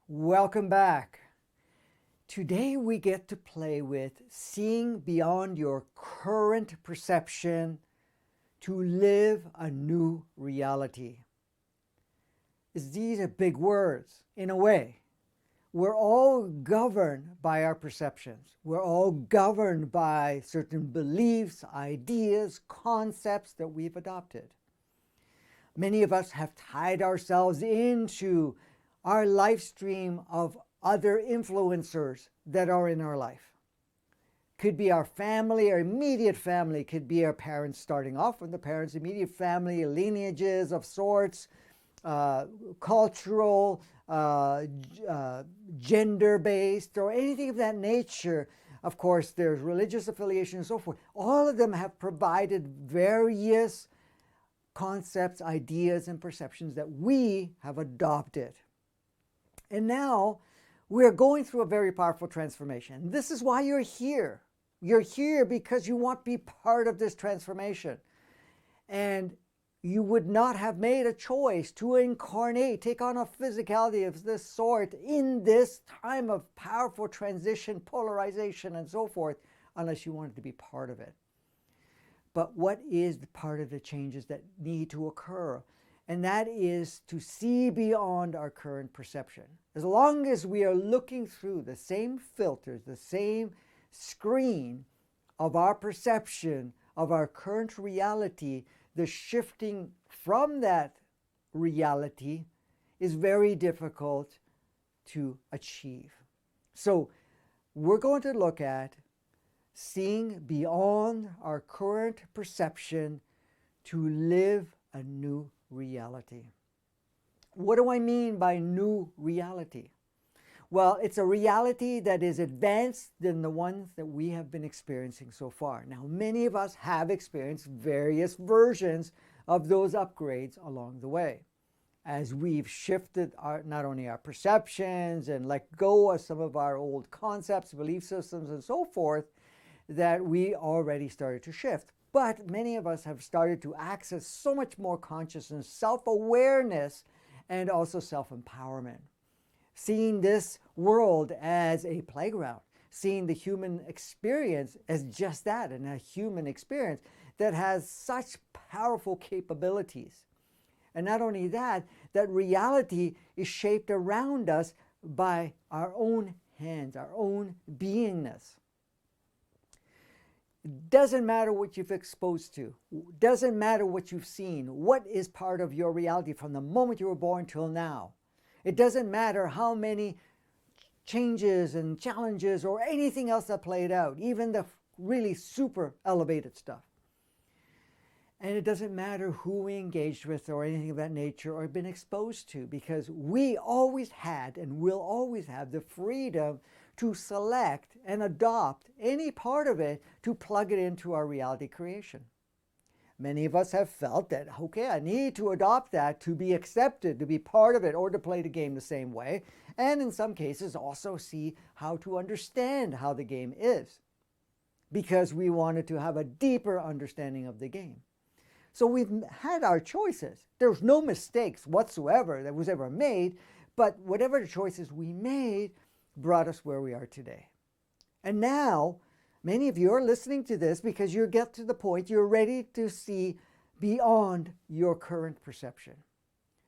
Welcome back. Today we get to play with seeing beyond your current perception to live a new reality. These are big words in a way. We're all governed by our perceptions. We're all governed by certain beliefs, ideas, concepts that we've adopted. Many of us have tied ourselves into our life stream of other influencers that are in our life. Could be our family, our immediate family, could be our parents starting off with the parents' immediate family, lineages of sorts, cultural, gender-based, or anything of that nature. Of course, there's religious affiliation and so forth. All of them have provided various concepts, ideas, and perceptions that we have adopted. And now we're going through a very powerful transformation. This is why you're here. You're here because you want to be part of this transformation. And you would not have made a choice to incarnate, take on a physicality of this sort in this time of powerful transition, polarization, and so forth, unless you wanted to be part of it. But what is the part of the changes that need to occur? And that is to see beyond our current perception. As long as we are looking through the same filters, the same screen of our perception of our current reality, the shifting from that reality is very difficult to achieve. So we're going to look at seeing beyond our current perception to live a new reality. What do I mean by new reality? Well, it's a reality that is advanced than the ones that we have been experiencing so far. Now, many of us have experienced various versions of those upgrades along the way as we've shifted not only our perceptions and let go of some of our old concepts, belief systems, and so forth, that we already started to shift. But many of us have started to access so much more consciousness, self-awareness, and also self-empowerment. Seeing this world as a playground, seeing the human experience as just that, and a human experience that has such powerful capabilities. And not only that, that reality is shaped around us by our own hands, our own beingness. Doesn't matter what you've exposed to, doesn't matter what you've seen, what is part of your reality from the moment you were born till now. It doesn't matter how many changes and challenges or anything else that played out, even the really super elevated stuff. And it doesn't matter who we engaged with or anything of that nature or been exposed to, because we always had and will always have the freedom to select and adopt any part of it to plug it into our reality creation. Many of us have felt that, okay, I need to adopt that to be accepted, to be part of it, or to play the game the same way. And in some cases also see how to understand how the game is, because we wanted to have a deeper understanding of the game. So we've had our choices. There's no mistakes whatsoever that was ever made, but whatever the choices we made brought us where we are today. And now, many of you are listening to this because you get to the point you're ready to see beyond your current perception.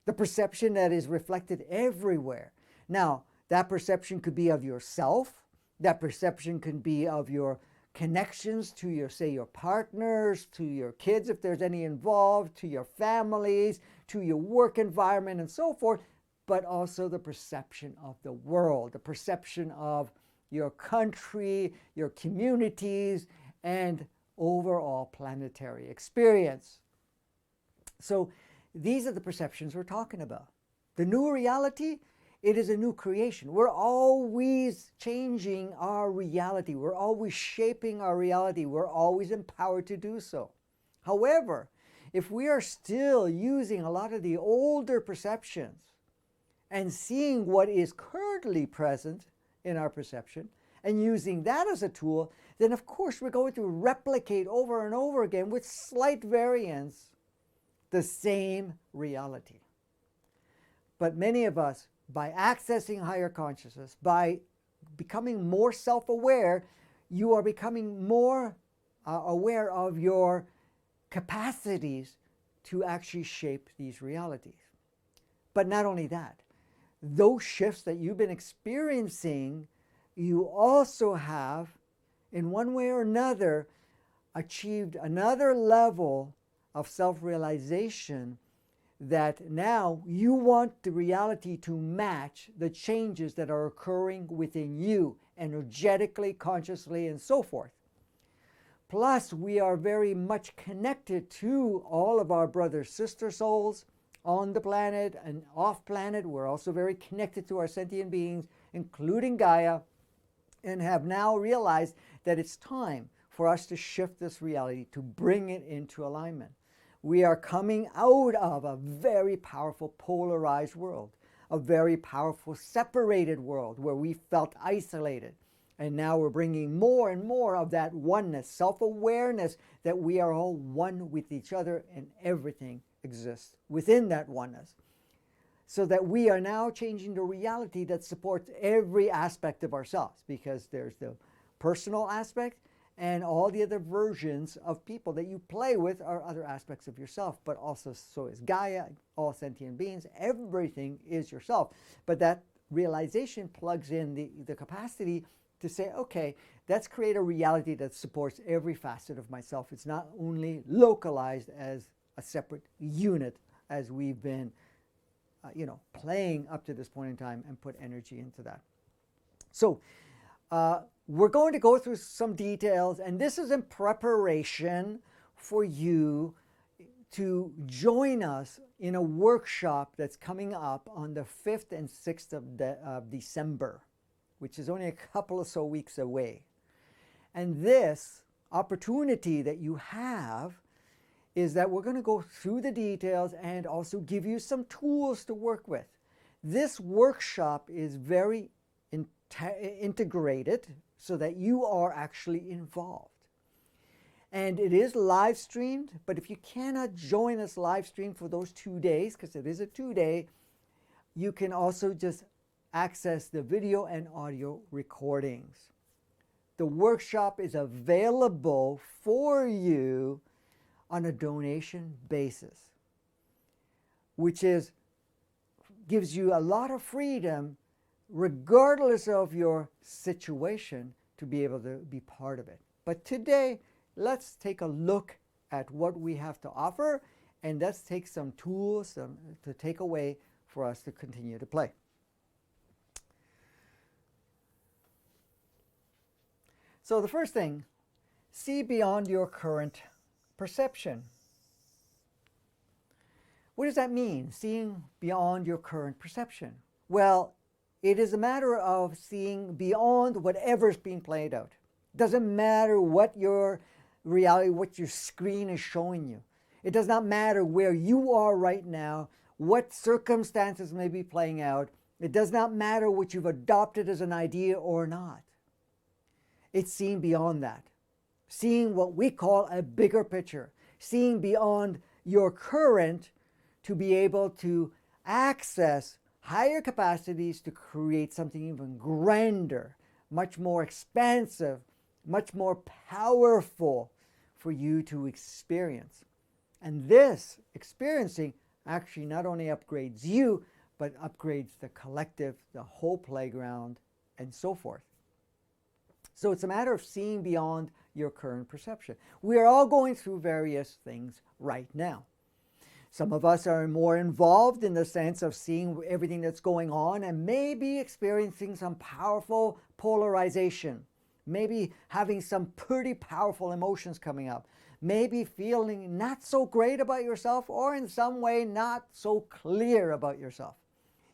The perception that is reflected everywhere. Now, that perception could be of yourself. That perception could be of your connections to your, say, your partners, to your kids if there's any involved, to your families, to your work environment, and so forth, but also the perception of the world, the perception of your country, your communities, and overall planetary experience. So these are the perceptions we're talking about. The new reality, it is a new creation. We're always changing our reality. We're always shaping our reality. We're always empowered to do so. However, if we are still using a lot of the older perceptions and seeing what is currently present in our perception and using that as a tool, then of course we're going to replicate over and over again with slight variance the same reality. But many of us by accessing higher consciousness, by becoming more self-aware, you are becoming more aware of your capacities to actually shape these realities. But not only that, those shifts that you've been experiencing, you also have, in one way or another, achieved another level of self-realization that now you want the reality to match the changes that are occurring within you, energetically, consciously, and so forth. Plus, we are very much connected to all of our brother sister souls on the planet and off planet. We're also very connected to our sentient beings, including Gaia, and have now realized that it's time for us to shift this reality, to bring it into alignment. We are coming out of a very powerful polarized world, a very powerful separated world where we felt isolated. And now we're bringing more and more of that oneness, self-awareness that we are all one with each other and everything exists within that oneness. So that we are now changing the reality that supports every aspect of ourselves, because there's the personal aspect and all the other versions of people that you play with are other aspects of yourself, but also so is Gaia, all sentient beings, everything is yourself. But that realization plugs in the capacity to say, okay, let's create a reality that supports every facet of myself. It's not only localized as a separate unit as we've been playing up to this point in time and put energy into that. So we're going to go through some details, and this is in preparation for you to join us in a workshop that's coming up on the 5th and 6th of December, which is only a couple of so weeks away. And this opportunity that you have is that we're going to go through the details and also give you some tools to work with. This workshop is very integrated so that you are actually involved. And it is live streamed, but if you cannot join us live stream for those 2 days, because it is a 2-day, you can also just access the video and audio recordings. The workshop is available for you on a donation basis, which gives you a lot of freedom regardless of your situation to be able to be part of it. But today, let's take a look at what we have to offer, and let's take some tools to take away for us to continue to play. So the first thing, see beyond your current perception. What does that mean, seeing beyond your current perception? Well, it is a matter of seeing beyond whatever's being played out. It doesn't matter what your reality, what your screen is showing you. It does not matter where you are right now, what circumstances may be playing out. It does not matter what you've adopted as an idea or not. It's seeing beyond that. Seeing what we call a bigger picture. Seeing beyond your current to be able to access higher capacities to create something even grander, much more expansive, much more powerful for you to experience. And this experiencing actually not only upgrades you, but upgrades the collective, the whole playground, and so forth. So it's a matter of seeing beyond your current perception. We are all going through various things right now. Some of us are more involved in the sense of seeing everything that's going on and maybe experiencing some powerful polarization, maybe having some pretty powerful emotions coming up, maybe feeling not so great about yourself or in some way not so clear about yourself.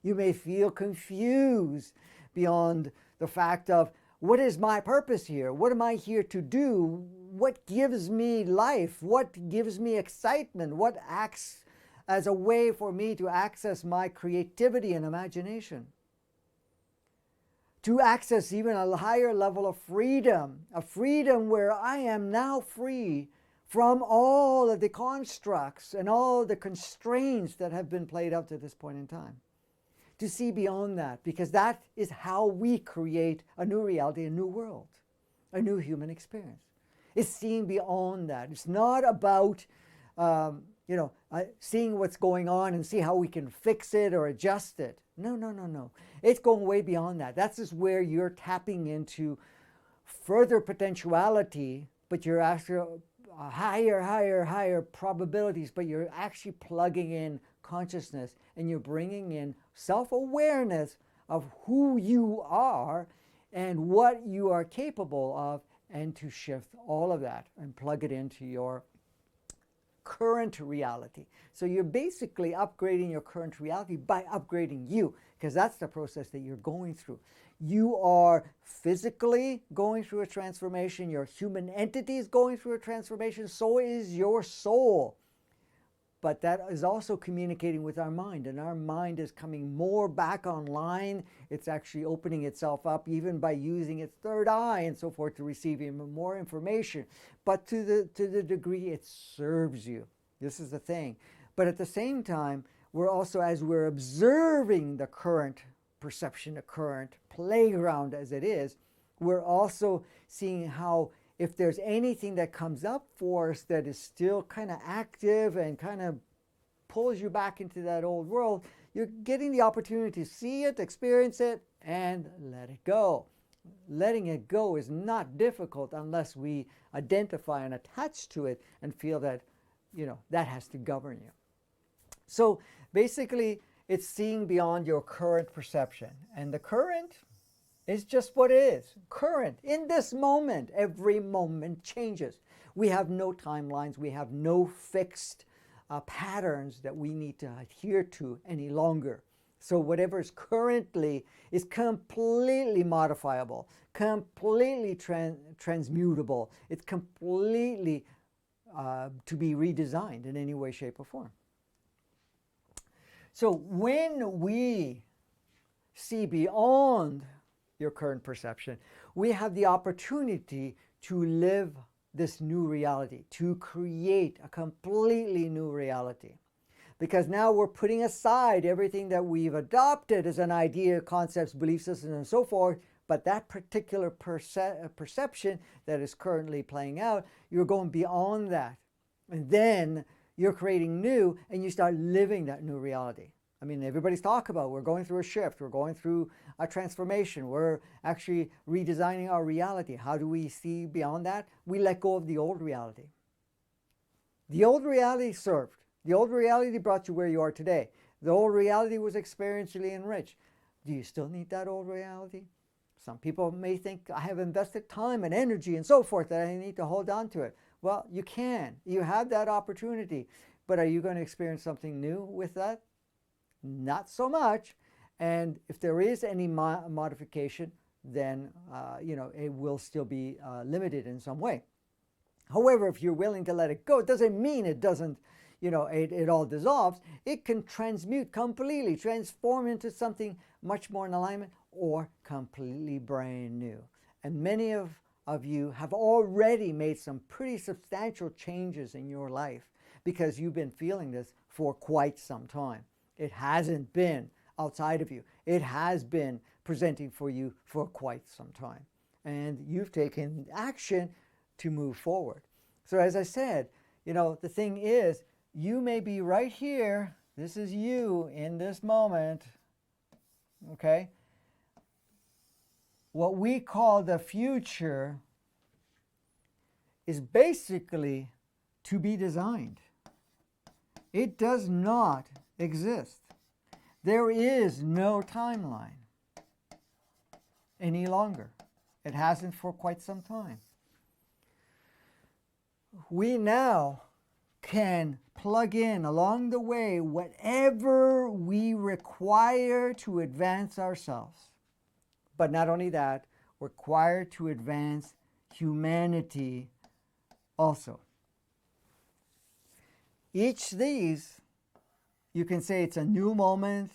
You may feel confused beyond the fact of, what is my purpose here? What am I here to do? What gives me life? What gives me excitement? What acts as a way for me to access my creativity and imagination? To access even a higher level of freedom, a freedom where I am now free from all of the constructs and all the constraints that have been played up to this point in time. to see beyond that, because that is how we create a new reality, a new world, a new human experience. It's seeing beyond that. It's not about seeing what's going on and see how we can fix it or adjust it. No, no, no, no. It's going way beyond that. That's just where you're tapping into further potentiality, but you're after higher probabilities, but you're actually plugging in consciousness and you're bringing in self-awareness of who you are and what you are capable of, and to shift all of that and plug it into your current reality. So you're basically upgrading your current reality by upgrading you, because that's the process that you're going through. You are physically going through a transformation, your human entity is going through a transformation, so is your soul. But that is also communicating with our mind, and our mind is coming more back online. It's actually opening itself up even by using its third eye and so forth to receive even more information. But to the degree it serves you. This is the thing. But at the same time, we're also, as we're observing the current perception, the current playground as it is, we're also seeing how if there's anything that comes up for us that is still kind of active and kind of pulls you back into that old world, you're getting the opportunity to see it, experience it, and let it go. Letting it go is not difficult unless we identify and attach to it and feel that, that has to govern you. So basically, it's seeing beyond your current perception. And the current is just what it is. Current. In this moment, every moment changes. We have no timelines. We have no fixed patterns that we need to adhere to any longer. So whatever is currently is completely modifiable, completely transmutable. It's completely to be redesigned in any way, shape, or form. So when we see beyond your current perception, we have the opportunity to live this new reality, to create a completely new reality. Because now we're putting aside everything that we've adopted as an idea, concepts, belief systems, and so forth, but that particular perception that is currently playing out, you're going beyond that. And then you're creating new, and you start living that new reality. I mean, everybody's talking about we're going through a shift, we're going through a transformation, we're actually redesigning our reality. How do we see beyond that? We let go of the old reality. The old reality served. The old reality brought you where you are today. The old reality was experientially enriched. Do you still need that old reality? Some people may think, I have invested time and energy and so forth that I need to hold on to it. Well, you can. You have that opportunity. But are you going to experience something new with that? Not so much. And if there is any modification, then it will still be limited in some way. However, if you're willing to let it go, it doesn't mean it doesn't, it all dissolves. It can transmute completely, transform into something much more in alignment or completely brand new. And many of you have already made some pretty substantial changes in your life because you've been feeling this for quite some time. It hasn't been outside of you. It has been presenting for you for quite some time. And you've taken action to move forward. So as I said, the thing is, you may be right here. This is you in this moment. Okay? What we call the future is basically to be designed. It does not exist. There is no timeline any longer. It hasn't for quite some time. We now can plug in along the way whatever we require to advance ourselves. But not only that, required to advance humanity also. Each of these, you can say it's a new moment,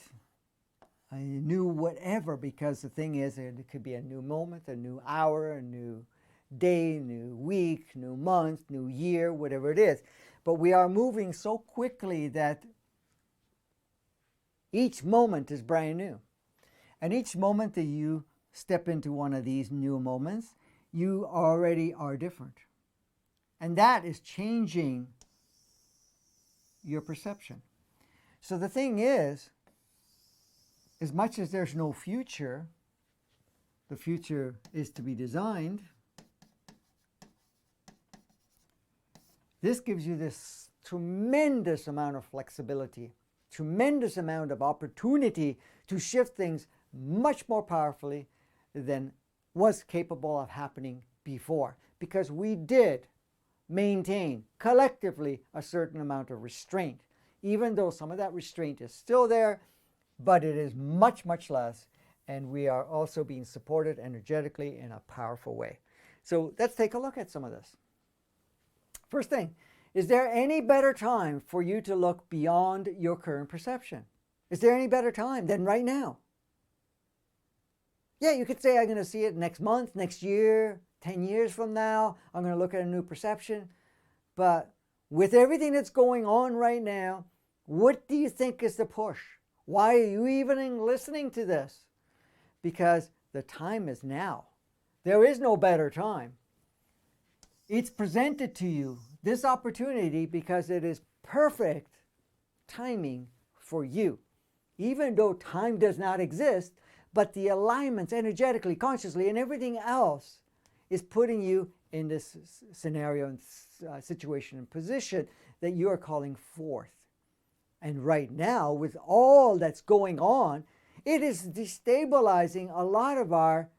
a new whatever, because the thing is, it could be a new moment, a new hour, a new day, new week, new month, new year, whatever it is. But we are moving so quickly that Each moment is brand new. And each moment that you step into one of these new moments, you already are different. And that is changing your perception. So the thing is, as much as there's no future, the future is to be designed. This gives you this tremendous amount of flexibility, tremendous amount of opportunity to shift things much more powerfully than was capable of happening before, because we did maintain collectively a certain amount of restraint, even though some of that restraint is still there, but it is much, much less, and we are also being supported energetically in a powerful way. So let's take a look at some of this. First thing, is there any better time for you to look beyond your current perception? Is there any better time than right now? Yeah, you could say I'm going to see it next month, next year, 10 years from now. I'm going to look at a new perception. But with everything that's going on right now, what do you think is the push? Why are you even listening to this? Because the time is now. There is no better time. It's presented to you, this opportunity, because it is perfect timing for you. Even though time does not exist, but the alignments energetically, consciously, and everything else is putting you in this scenario and situation and position that you are calling forth. And right now, with all that's going on, it is destabilizing a lot of our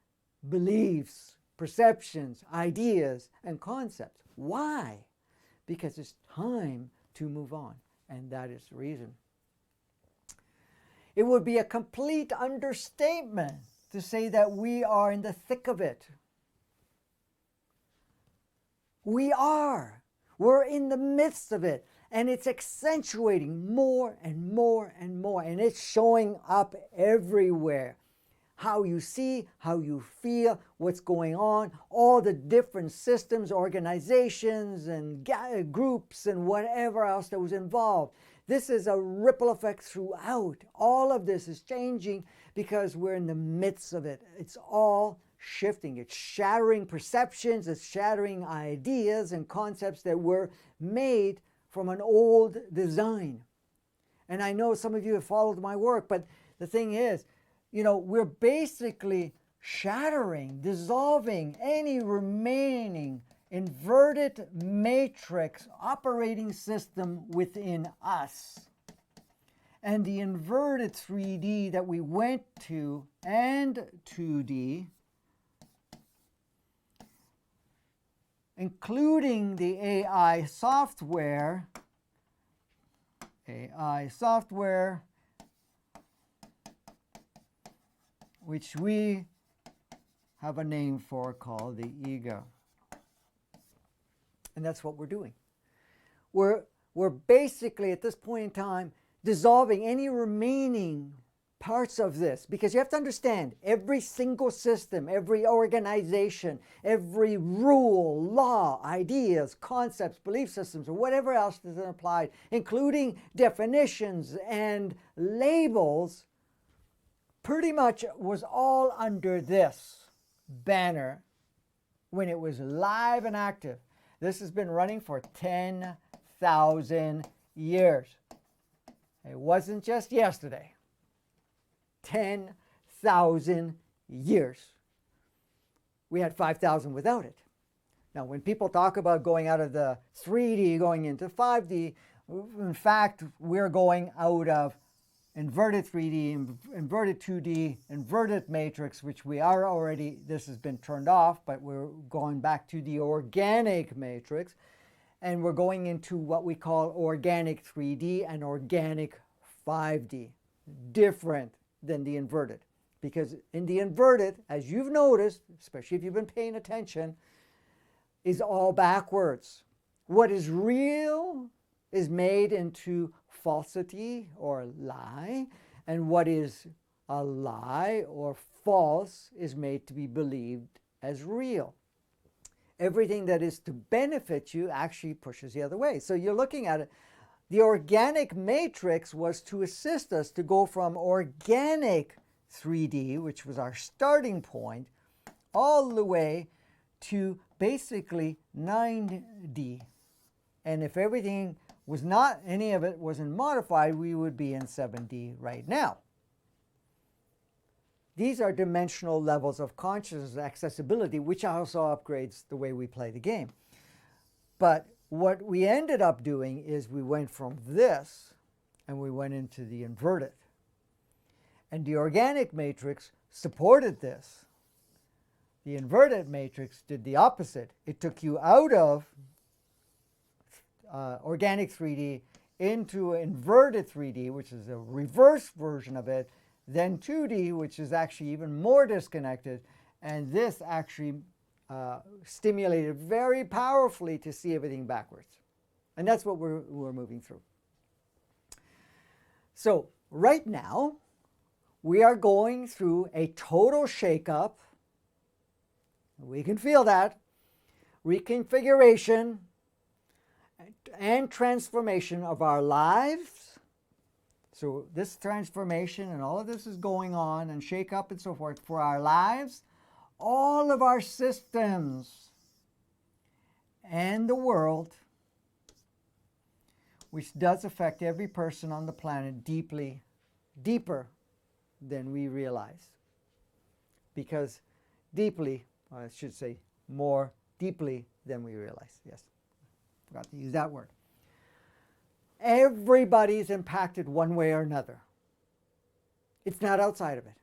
beliefs, perceptions, ideas, and concepts. Why? Because it's time to move on, and that is the reason. It would be a complete understatement to say that we are in the thick of it. We are. We're in the midst of it, and it's accentuating more and more and more, and it's showing up everywhere. How you see, how you feel, what's going on, all the different systems, organizations, and groups, and whatever else that was involved. This is a ripple effect throughout. All of this is changing because we're in the midst of it. It's all shifting. It's shattering perceptions. It's shattering ideas and concepts that were made from an old design. And I know some of you have followed my work, but the thing is, we're basically shattering, dissolving any remaining inverted matrix operating system within us. And the inverted 3D that we went to and 2D, including the AI software, which we have a name for called the ego. And that's what we're doing. We're basically, at this point in time, dissolving any remaining parts of this. Because you have to understand, every single system, every organization, every rule, law, ideas, concepts, belief systems, or whatever else is applied, including definitions and labels, pretty much was all under this banner when it was live and active. This has been running for 10,000 years. It wasn't just yesterday. 10,000 years. We had 5,000 without it. Now, when people talk about going out of the 3D, going into 5D, in fact, we're going out of inverted 3D, inverted 2D, inverted matrix, which we are already, this has been turned off, but we're going back to the organic matrix, and we're going into what we call organic 3D and organic 5D, different than the inverted. Because in the inverted, as you've noticed, especially if you've been paying attention, is all backwards. What is real is made into falsity or lie, and what is a lie or false is made to be believed as real. Everything that is to benefit you actually pushes the other way. So you're looking at it The organic matrix was to assist us to go from organic 3D, which was our starting point, all the way to basically 9D. And if everything was not, any of it wasn't modified, we would be in 7D right now. These are dimensional levels of consciousness accessibility, which also upgrades the way we play the game. But what we ended up doing is we went from this and we went into the inverted. And the organic matrix supported this. The inverted matrix did the opposite. It took you out of organic 3D into inverted 3D, which is a reverse version of it, then 2D, which is actually even more disconnected, and this actually stimulated very powerfully to see everything backwards. And that's what we're moving through. So right now, we are going through a total shakeup. We can feel that. Reconfiguration and transformation of our lives. So this transformation and all of this is going on, and shake up and so forth for our lives, all of our systems, and the world, which does affect every person on the planet deeply, deeper than we realize. Because deeply, or I should say more deeply than we realize. Yes, forgot to use that word. Everybody's impacted one way or another. It's not outside of it.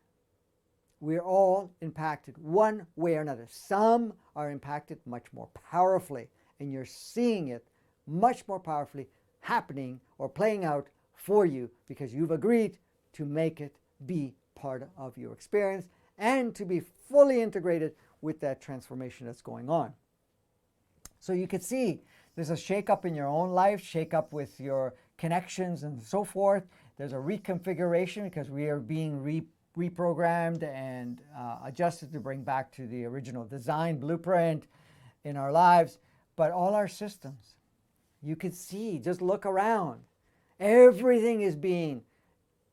We're all impacted one way or another. Some are impacted much more powerfully, and you're seeing it much more powerfully happening or playing out for you because you've agreed to make it be part of your experience and to be fully integrated with that transformation that's going on. So you can see there's a shake-up in your own life, shake-up with your connections and so forth. There's a reconfiguration because we are being reprogrammed and adjusted to bring back to the original design blueprint in our lives. But all our systems, you can see, just look around. Everything is being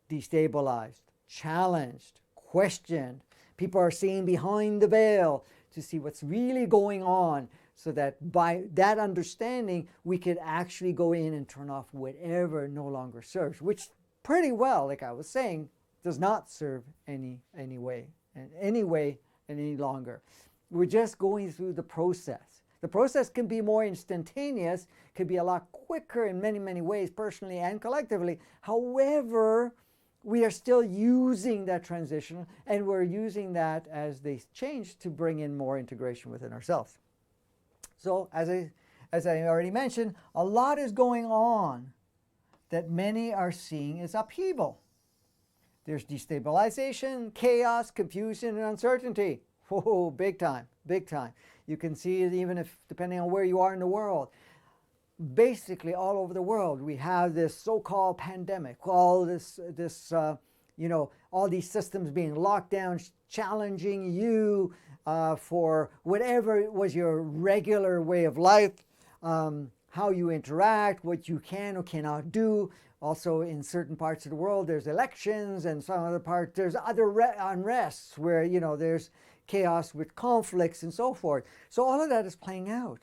destabilized, challenged, questioned. People are seeing behind the veil to see what's really going on, so that by that understanding, we could actually go in and turn off whatever no longer serves, which pretty well, like I was saying, does not serve any way any longer. We're just going through the process. The process can be more instantaneous, could be a lot quicker in many, many ways, personally and collectively. However, we are still using that transition, and we're using that as they change to bring in more integration within ourselves. So as I already mentioned, a lot is going on that many are seeing as upheaval. There's destabilization, chaos, confusion, and uncertainty. Whoa, big time, big time. You can see it even if, depending on where you are in the world. Basically, all over the world, we have this so-called pandemic, all all these systems being locked down, challenging you for whatever was your regular way of life, how you interact, what you can or cannot do. Also, in certain parts of the world, there's elections, and some other parts, there's other unrests where, there's chaos with conflicts and so forth. So all of that is playing out.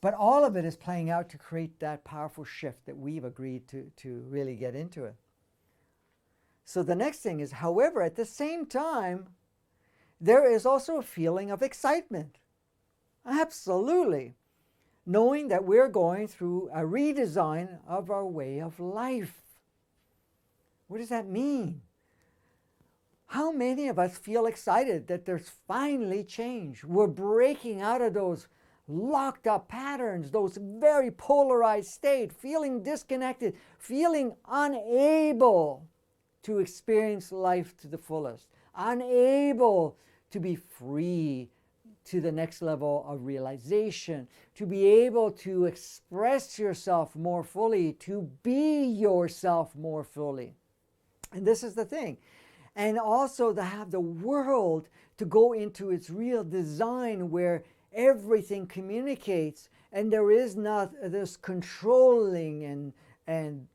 But all of it is playing out to create that powerful shift that we've agreed to really get into it. So the next thing is, however, at the same time, there is also a feeling of excitement. Absolutely. Knowing that we're going through a redesign of our way of life. What does that mean? How many of us feel excited that there's finally change? We're breaking out of those locked up patterns, those very polarized states, feeling disconnected, feeling unable to experience life to the fullest, unable to be free to the next level of realization, to be able to express yourself more fully, to be yourself more fully. And this is the thing. And also to have the world to go into its real design where everything communicates, and there is not this controlling and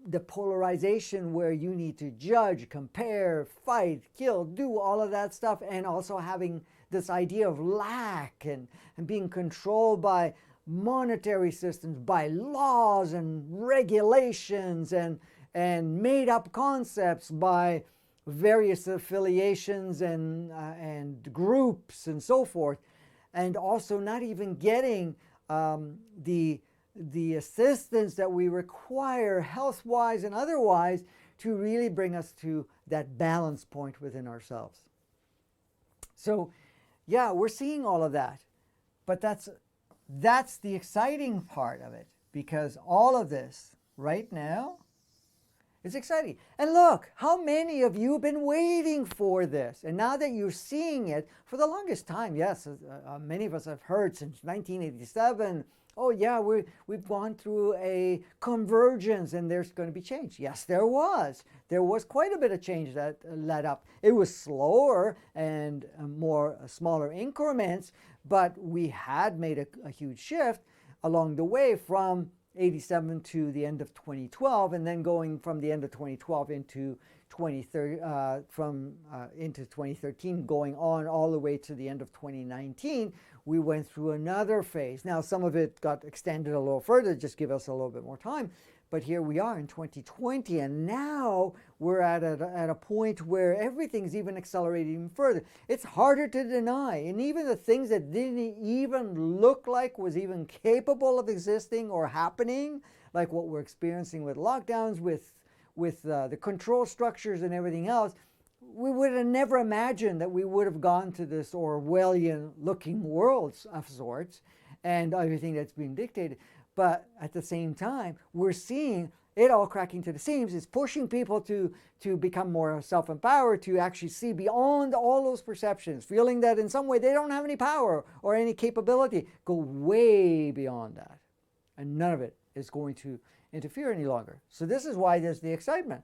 the polarization where you need to judge, compare, fight, kill, do all of that stuff, and also having this idea of lack and being controlled by monetary systems, by laws and regulations and made up concepts by various affiliations and groups and so forth, and also not even getting the assistance that we require health-wise and otherwise to really bring us to that balance point within ourselves. So yeah, we're seeing all of that, but that's the exciting part of it, because all of this right now is exciting. And look, how many of you have been waiting for this? And now that you're seeing it for the longest time, yes, many of us have heard since 1987, oh yeah, we've gone through a convergence and there's going to be change. Yes, there was. There was quite a bit of change that led up. It was slower and more smaller increments, but we had made a huge shift along the way from 87 to the end of 2012, and then going from the end of 2012 into 2013, going on all the way to the end of 2019, we went through another phase. Now, some of it got extended a little further, just give us a little bit more time. But here we are in 2020, and now we're at a point where everything's even accelerating even further. It's harder to deny, and even the things that didn't even look like was even capable of existing or happening, like what we're experiencing with lockdowns, with the control structures and everything else, we would have never imagined that we would have gone to this Orwellian-looking world of sorts and everything that's being dictated. But at the same time, we're seeing it all cracking to the seams. It's pushing people to become more self-empowered, to actually see beyond all those perceptions, feeling that in some way they don't have any power or any capability. Go way beyond that. And none of it is going to interfere any longer. So this is why there's the excitement.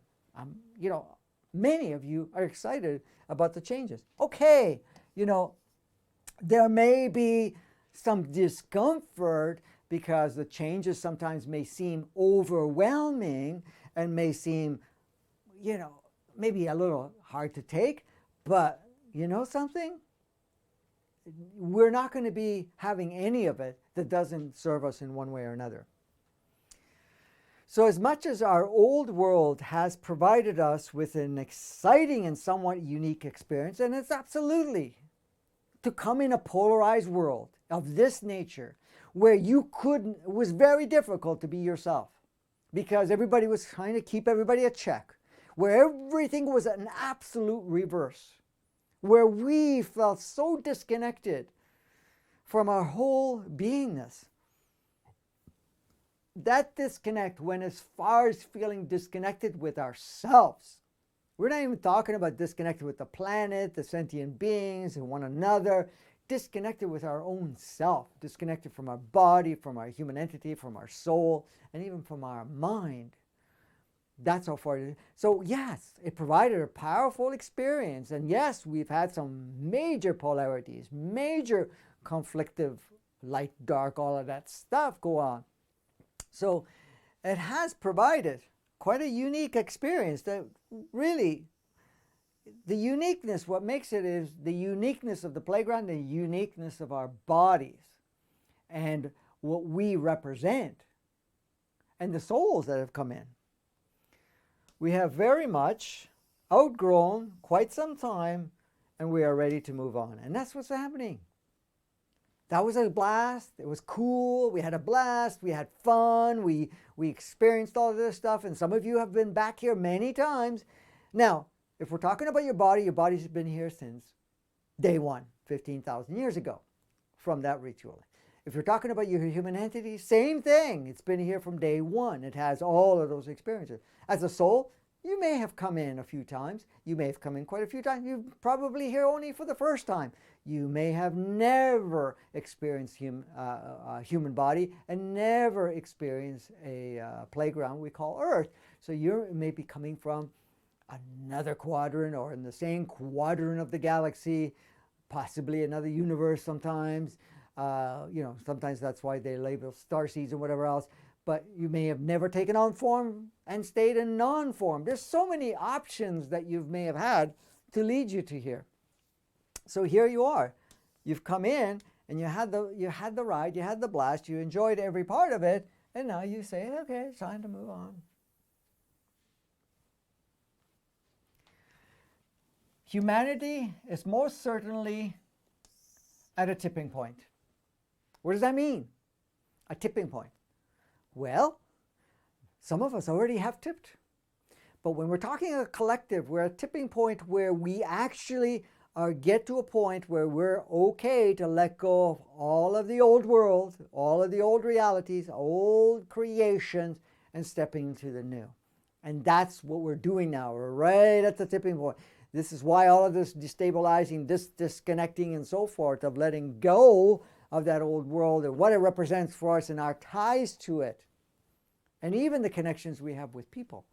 Many of you are excited about the changes. Okay, there may be some discomfort because the changes sometimes may seem overwhelming and may seem, maybe a little hard to take, but you know something? We're not going to be having any of it that doesn't serve us in one way or another. So as much as our old world has provided us with an exciting and somewhat unique experience, and it's absolutely to come in a polarized world of this nature, where it was very difficult to be yourself because everybody was trying to keep everybody at check, where everything was an absolute reverse, where we felt so disconnected from our whole beingness. That disconnect went as far as feeling disconnected with ourselves. We're not even talking about disconnected with the planet, the sentient beings, and one another. Disconnected with our own self, disconnected from our body, from our human entity, from our soul, and even from our mind. That's how far it is. So yes, it provided a powerful experience. And yes, we've had some major polarities, major conflictive, light, dark, all of that stuff go on. So it has provided quite a unique experience that really, the uniqueness, what makes it is the uniqueness of the playground, the uniqueness of our bodies and what we represent and the souls that have come in. We have very much outgrown quite some time and we are ready to move on. And that's what's happening. That was a blast. It was cool. We had a blast. We had fun. We experienced all of this stuff. And some of you have been back here many times. Now, if we're talking about your body's been here since day one, 15,000 years ago, from that ritual. If you're talking about your human entity, same thing. It's been here from day one. It has all of those experiences. As a soul, you may have come in a few times. You may have come in quite a few times. You're probably here only for the first time. You may have never experienced human body and never experienced a playground we call Earth. So you may be coming from another quadrant or in the same quadrant of the galaxy, possibly another universe sometimes. Sometimes that's why they label starseeds and whatever else. But you may have never taken on form and stayed in non-form. There's so many options that you may have had to lead you to here. So here you are. You've come in and you had the ride, you had the blast, you enjoyed every part of it, and now you say, okay, it's time to move on. Humanity is most certainly at a tipping point. What does that mean? A tipping point. Well, some of us already have tipped. But when we're talking a collective, we're at a tipping point where we actually get to a point where we're okay to let go of all of the old world, all of the old realities, old creations, and stepping into the new. And that's what we're doing now. We're right at the tipping point. This is why all of this destabilizing, this disconnecting and so forth, of letting go of that old world and what it represents for us and our ties to it. And even the connections we have with people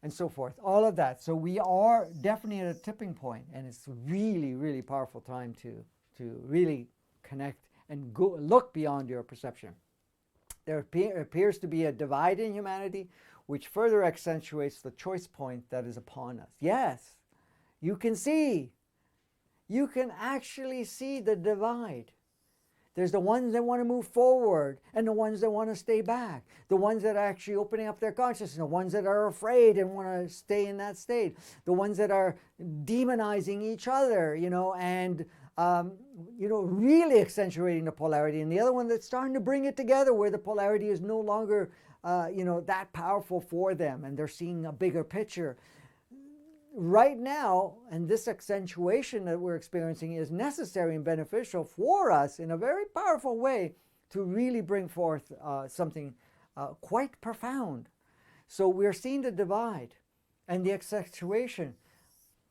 and so forth, all of that. So we are definitely at a tipping point, and it's really, really powerful time to really connect and go look beyond your perception. There appears to be a divide in humanity, which further accentuates the choice point that is upon us. Yes, you can see. You can actually see the divide. There's the ones that want to move forward and the ones that want to stay back. The ones that are actually opening up their consciousness, the ones that are afraid and want to stay in that state. The ones that are demonizing each other, and really accentuating the polarity. And the other one that's starting to bring it together where the polarity is no longer, that powerful for them, and they're seeing a bigger picture. Right now, and this accentuation that we're experiencing is necessary and beneficial for us in a very powerful way to really bring forth something quite profound. So we're seeing the divide and the accentuation.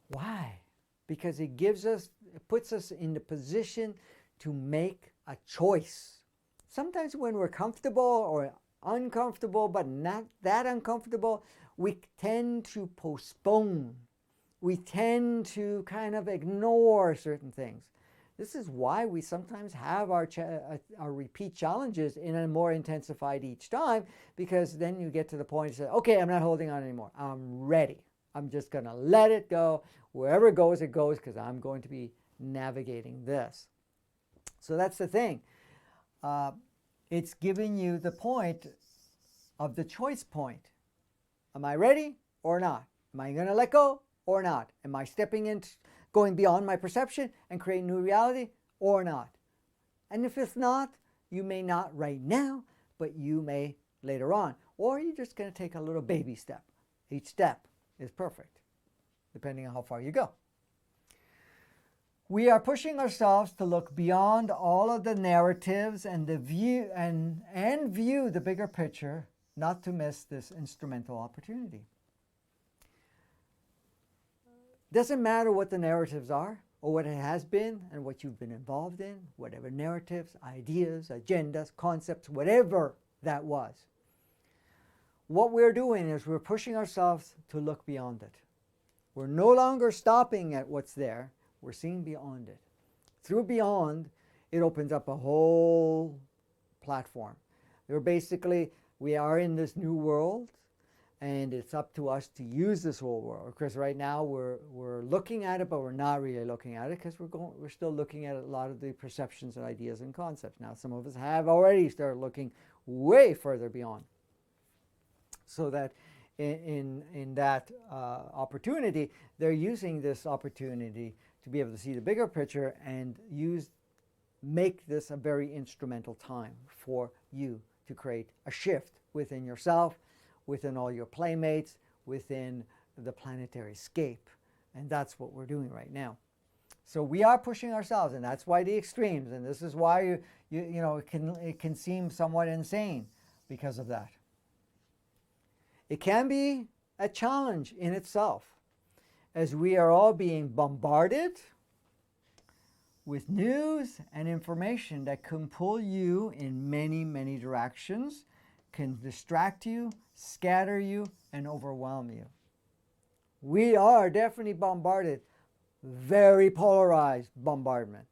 Why? Because it puts us in the position to make a choice. Sometimes when we're comfortable or uncomfortable, but not that uncomfortable, we tend to postpone. We tend to kind of ignore certain things. This is why we sometimes have our repeat challenges in a more intensified each time, because then you get to the point and say, okay, I'm not holding on anymore. I'm ready. I'm just going to let it go. Wherever it goes, because I'm going to be navigating this. So that's the thing. It's giving you the point of the choice point. Am I ready or not? Am I going to let go or not? Am I stepping into going beyond my perception and creating new reality or not? And if it's not, you may not right now, but you may later on. Or you're just going to take a little baby step. Each step is perfect, depending on how far you go. We are pushing ourselves to look beyond all of the narratives and the view and view the bigger picture, not to miss this instrumental opportunity. Doesn't matter what the narratives are or what it has been and what you've been involved in, whatever narratives, ideas, agendas, concepts, whatever that was. What we're doing is we're pushing ourselves to look beyond it. We're no longer stopping at what's there. We're seeing beyond it. Through beyond, it opens up a whole platform. We are in this new world, and it's up to us to use this whole world. Of course, right now we're looking at it, but we're not really looking at it because we're still looking at a lot of the perceptions and ideas and concepts. Now, some of us have already started looking way further beyond, so that in that opportunity, they're using this opportunity to be able to see the bigger picture and make this a very instrumental time for you to create a shift within yourself, within all your playmates, within the planetary scape. And that's what we're doing right now. So we are pushing ourselves, and that's why the extremes, and this is why it can seem somewhat insane because of that. It can be a challenge in itself, as we are all being bombarded with news and information that can pull you in many, many directions, can distract you, scatter you, and overwhelm you. We are definitely bombarded very polarized bombardment,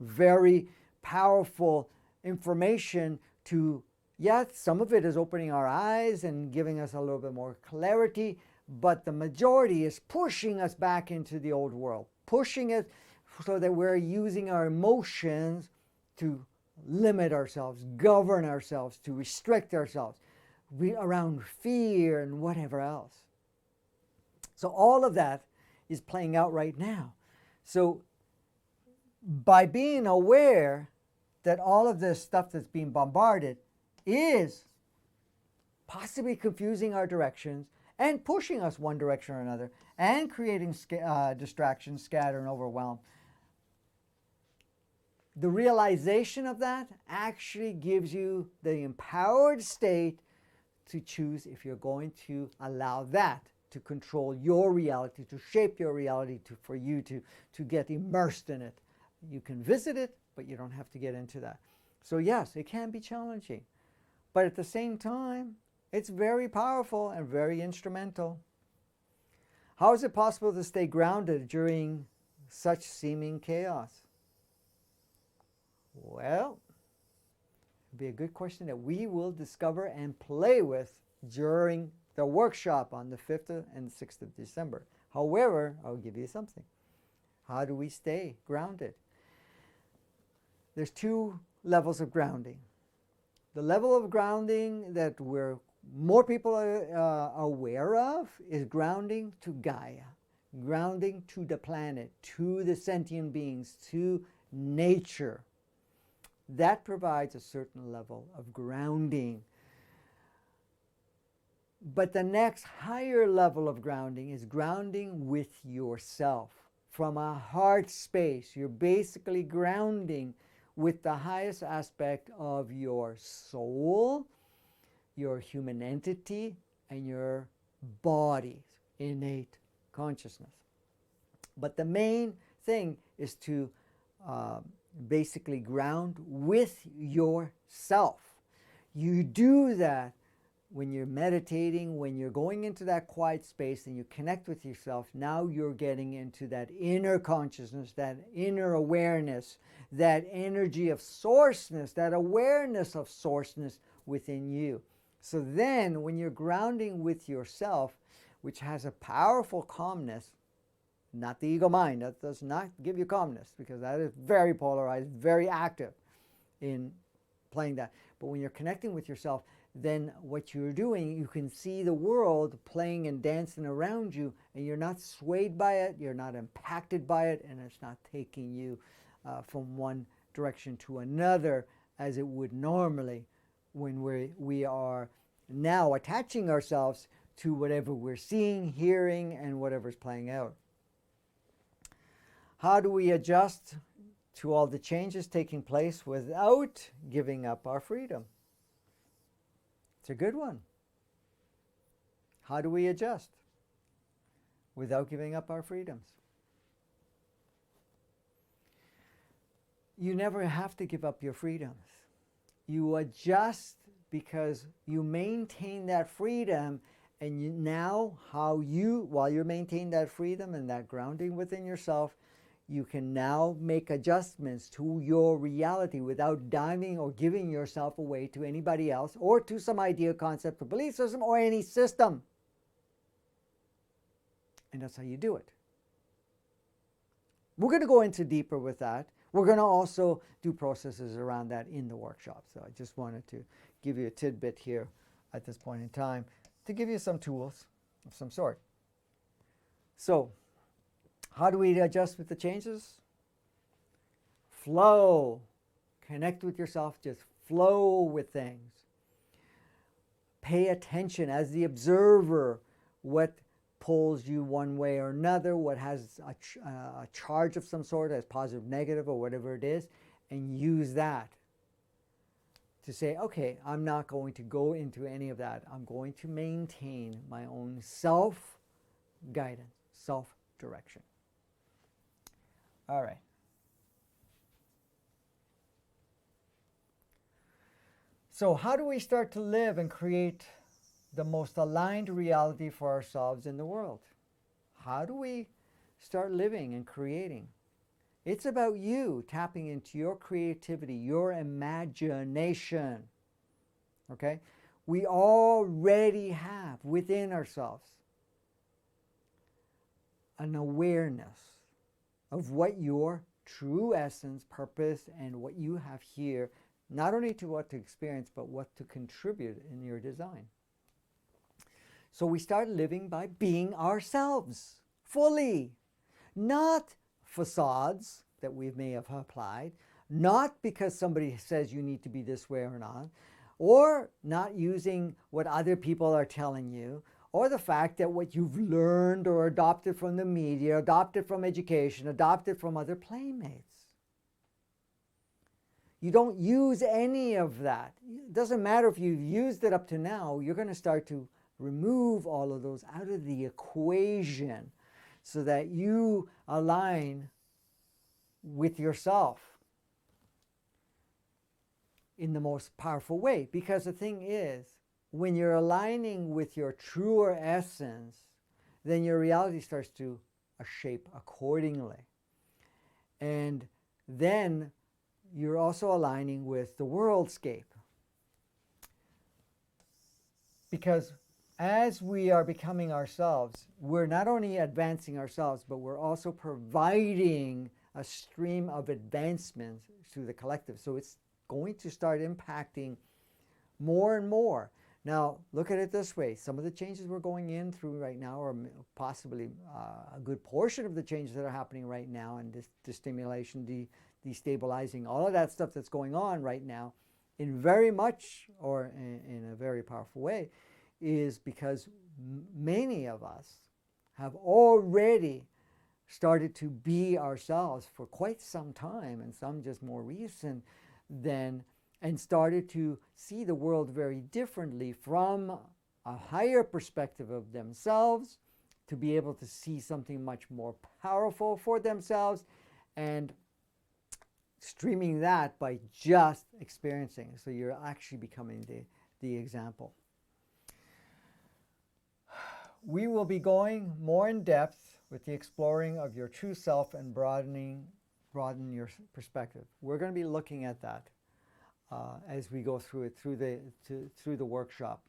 very powerful information to, yes, some of it is opening our eyes and giving us a little bit more clarity, but the majority is pushing us back into the old world, pushing it so that we're using our emotions to limit ourselves, govern ourselves, to restrict ourselves around fear and whatever else. So all of that is playing out right now. So by being aware that all of this stuff that's being bombarded is possibly confusing our directions and pushing us one direction or another and creating distractions, scatter, and overwhelm, the realization of that actually gives you the empowered state to choose if you're going to allow that to control your reality, to shape your reality, for you to get immersed in it. You can visit it, but you don't have to get into that. So yes, it can be challenging, but at the same time, it's very powerful and very instrumental. How is it possible to stay grounded during such seeming chaos? Well, it'd be a good question that we will discover and play with during the workshop on the 5th and 6th of December. However, I'll give you something. How do we stay grounded? There's two levels of grounding. The level of grounding that more people are aware of is grounding to Gaia, grounding to the planet, to the sentient beings, to nature. That provides a certain level of grounding. But the next higher level of grounding is grounding with yourself. From a heart space, you're basically grounding with the highest aspect of your soul, your human entity, and your body's innate consciousness. But the main thing is to basically ground with yourself. You do that when you're meditating, when you're going into that quiet space and you connect with yourself. Now you're getting into that inner consciousness, that inner awareness, that energy of sourceness, that awareness of sourceness within you. So then when you're grounding with yourself, which has a powerful calmness, not the ego mind, that does not give you calmness, because that is very polarized, very active in playing that. But when you're connecting with yourself, then what you're doing, you can see the world playing and dancing around you, and you're not swayed by it, you're not impacted by it, and it's not taking you from one direction to another as it would normally when we are now attaching ourselves to whatever we're seeing, hearing, and whatever's playing out. How do we adjust to all the changes taking place without giving up our freedom? It's a good one. How do we adjust without giving up our freedoms? You never have to give up your freedoms. You adjust because you maintain that freedom, and while you're maintaining that freedom and that grounding within yourself, you can now make adjustments to your reality without diving or giving yourself away to anybody else or to some idea, concept, or belief system or any system. And that's how you do it. We're going to go into deeper with that. We're going to also do processes around that in the workshop. So I just wanted to give you a tidbit here at this point in time to give you some tools of some sort. So, how do we adjust with the changes? Flow. Connect with yourself. Just flow with things. Pay attention as the observer. What pulls you one way or another, what has a charge of some sort, as positive, negative, or whatever it is, and use that to say, okay, I'm not going to go into any of that. I'm going to maintain my own self-guidance, self-direction. All right. So how do we start to live and create the most aligned reality for ourselves in the world? How do we start living and creating. It's about you tapping into your creativity, your imagination. Okay? We already have within ourselves an awareness of what your true essence, purpose, and what you have here, not only to what to experience, but what to contribute in your design. So we start living by being ourselves fully, not facades that we may have applied, not because somebody says you need to be this way or not, or not using what other people are telling you, or the fact that what you've learned or adopted from the media, adopted from education, adopted from other playmates. You don't use any of that. It doesn't matter if you've used it up to now, you're going to start to remove all of those out of the equation so that you align with yourself in the most powerful way. Because the thing is, when you're aligning with your truer essence, then your reality starts to shape accordingly. And then you're also aligning with the worldscape. Because as we are becoming ourselves, we're not only advancing ourselves, but we're also providing a stream of advancements to the collective. So it's going to start impacting more and more. Now, look at it this way. Some of the changes we're going in through right now, or possibly a good portion of the changes that are happening right now, and the stimulation, destabilizing, all of that stuff that's going on right now, in very much, or in a very powerful way, is because many of us have already started to be ourselves for quite some time, and some just more recent than, and started to see the world very differently from a higher perspective of themselves, to be able to see something much more powerful for themselves, and streaming that by just experiencing. So you're actually becoming the example. We will be going more in depth with the exploring of your true self and broaden your perspective. We're going to be looking at that as we go through it, through the workshop.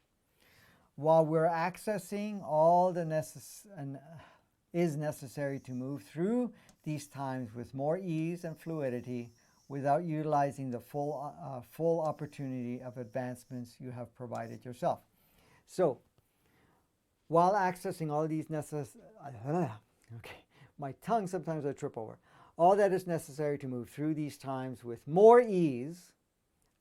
While we're accessing all the is necessary to move through these times with more ease and fluidity, without utilizing the full opportunity of advancements you have provided yourself. So, while accessing all these my tongue sometimes I trip over. All that is necessary to move through these times with more ease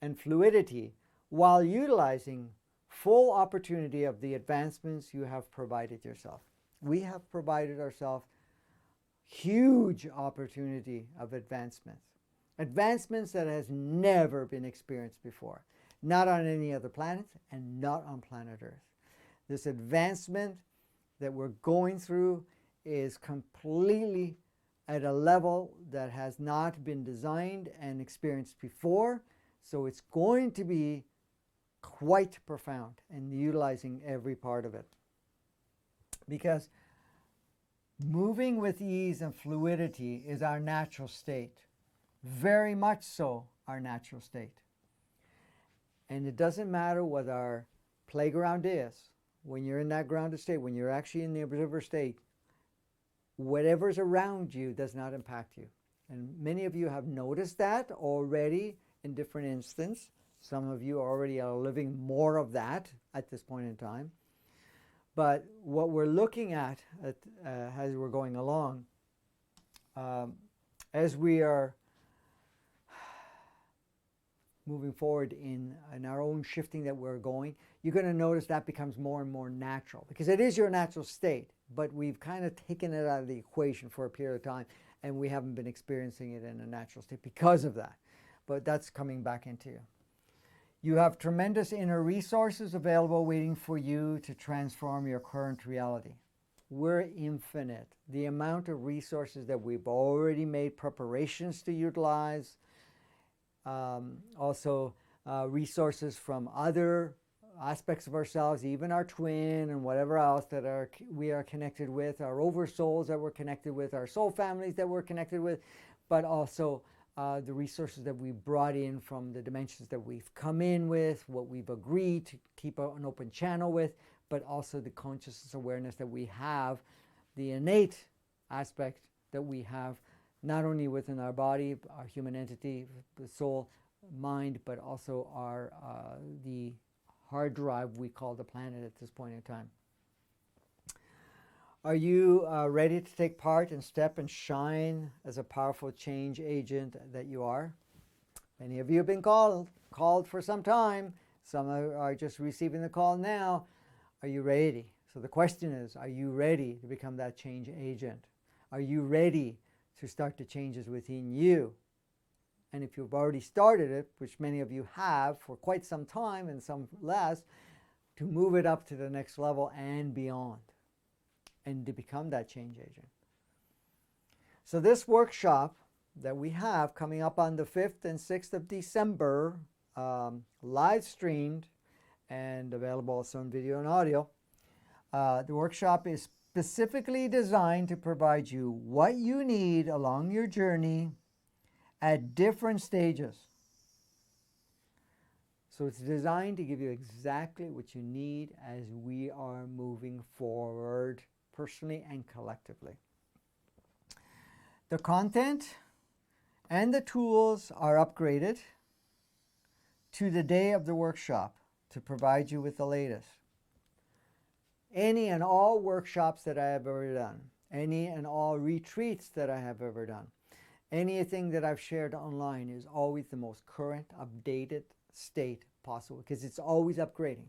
and fluidity, while utilizing full opportunity of the advancements you have provided yourself. We have provided ourselves huge opportunity of advancements. Advancements that has never been experienced before. Not on any other planet and not on planet Earth. This advancement that we're going through is completely at a level that has not been designed and experienced before. So it's going to be quite profound in utilizing every part of it. Because moving with ease and fluidity is our natural state. Very much so our natural state. And it doesn't matter what our playground is. When you're in that grounded state, when you're actually in the observer state, whatever's around you does not impact you. And many of you have noticed that already in different instances. Some of you already are living more of that at this point in time. But what we're looking at as we're going along, as we are moving forward in our own shifting that we're going, you're going to notice that becomes more and more natural, because it is your natural state, but we've kind of taken it out of the equation for a period of time, and we haven't been experiencing it in a natural state because of that. But that's coming back into you. You have tremendous inner resources available waiting for you to transform your current reality. We're infinite. The amount of resources that we've already made preparations to utilize, also resources from other aspects of ourselves, even our twin and whatever else that we are connected with, our oversouls that we're connected with, our soul families that we're connected with, but also the resources that we brought in from the dimensions that we've come in with, what we've agreed to keep an open channel with, but also the consciousness awareness that we have, the innate aspect that we have, not only within our body, our human entity, the soul, mind, but also our the hard drive we call the planet at this point in time. Are you ready to take part and step and shine as a powerful change agent that you are? Many of you have been called for some time. Some are just receiving the call now. Are you ready? So the question is, are you ready to become that change agent? Are you ready to start the changes within you? And if you've already started it, which many of you have for quite some time and some less, to move it up to the next level and beyond, and to become that change agent. So this workshop that we have coming up on the 5th and 6th of December, live streamed and available also in video and audio. The workshop is specifically designed to provide you what you need along your journey at different stages. So it's designed to give you exactly what you need as we are moving forward personally and collectively. The content and the tools are upgraded to the day of the workshop to provide you with the latest. Any and all workshops that I have ever done, any and all retreats that I have ever done, anything that I've shared online is always the most current, updated state possible, because it's always upgrading.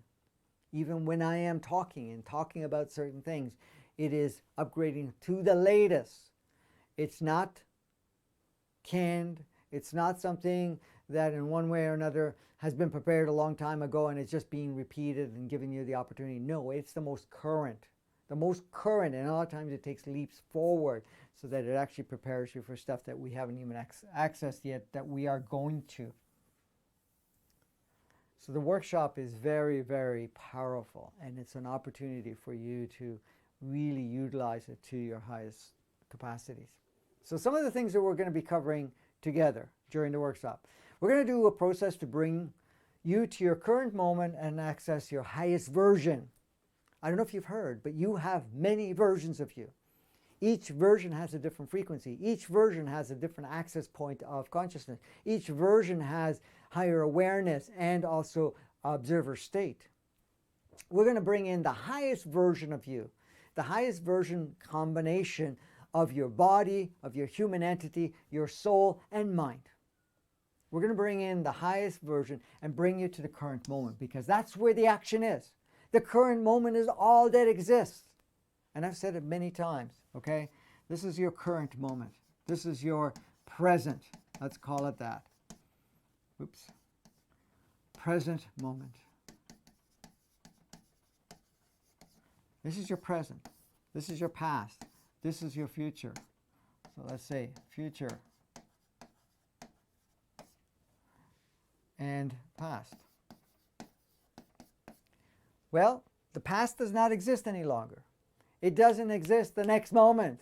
Even when I am talking about certain things, it is upgrading to the latest. It's not canned. It's not something that in one way or another has been prepared a long time ago and it's just being repeated and giving you the opportunity. No, it's the most current. The most current, and a lot of times it takes leaps forward so that it actually prepares you for stuff that we haven't even accessed yet, that we are going to. So the workshop is very, very powerful, and it's an opportunity for you to really utilize it to your highest capacities. So some of the things that we're going to be covering together during the workshop. We're going to do a process to bring you to your current moment and access your highest version. I don't know if you've heard, but you have many versions of you. Each version has a different frequency. Each version has a different access point of consciousness. Each version has higher awareness and also observer state. We're going to bring in the highest version of you, the highest version combination of your body, of your human entity, your soul, and mind. We're going to bring in the highest version and bring you to the current moment, because that's where the action is. The current moment is all that exists. And I've said it many times, okay? This is your current moment. This is your present. Let's call it that. Oops. Present moment. This is your present. This is your past. This is your future. So let's say future and past. Well, the past does not exist any longer. It doesn't exist the next moment.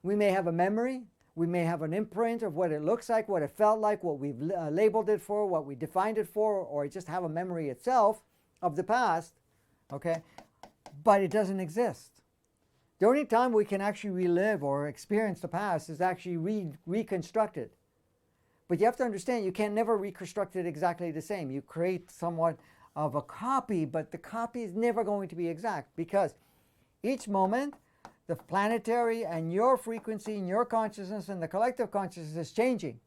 We may have a memory. We may have an imprint of what it looks like, what it felt like, what we've labeled it for, what we defined it for, or just have a memory itself of the past, okay? But it doesn't exist. The only time we can actually relive or experience the past is actually reconstructed. But you have to understand, you can never reconstruct it exactly the same. You create somewhat of a copy, but the copy is never going to be exact, because each moment, the planetary and your frequency and your consciousness and the collective consciousness is changing.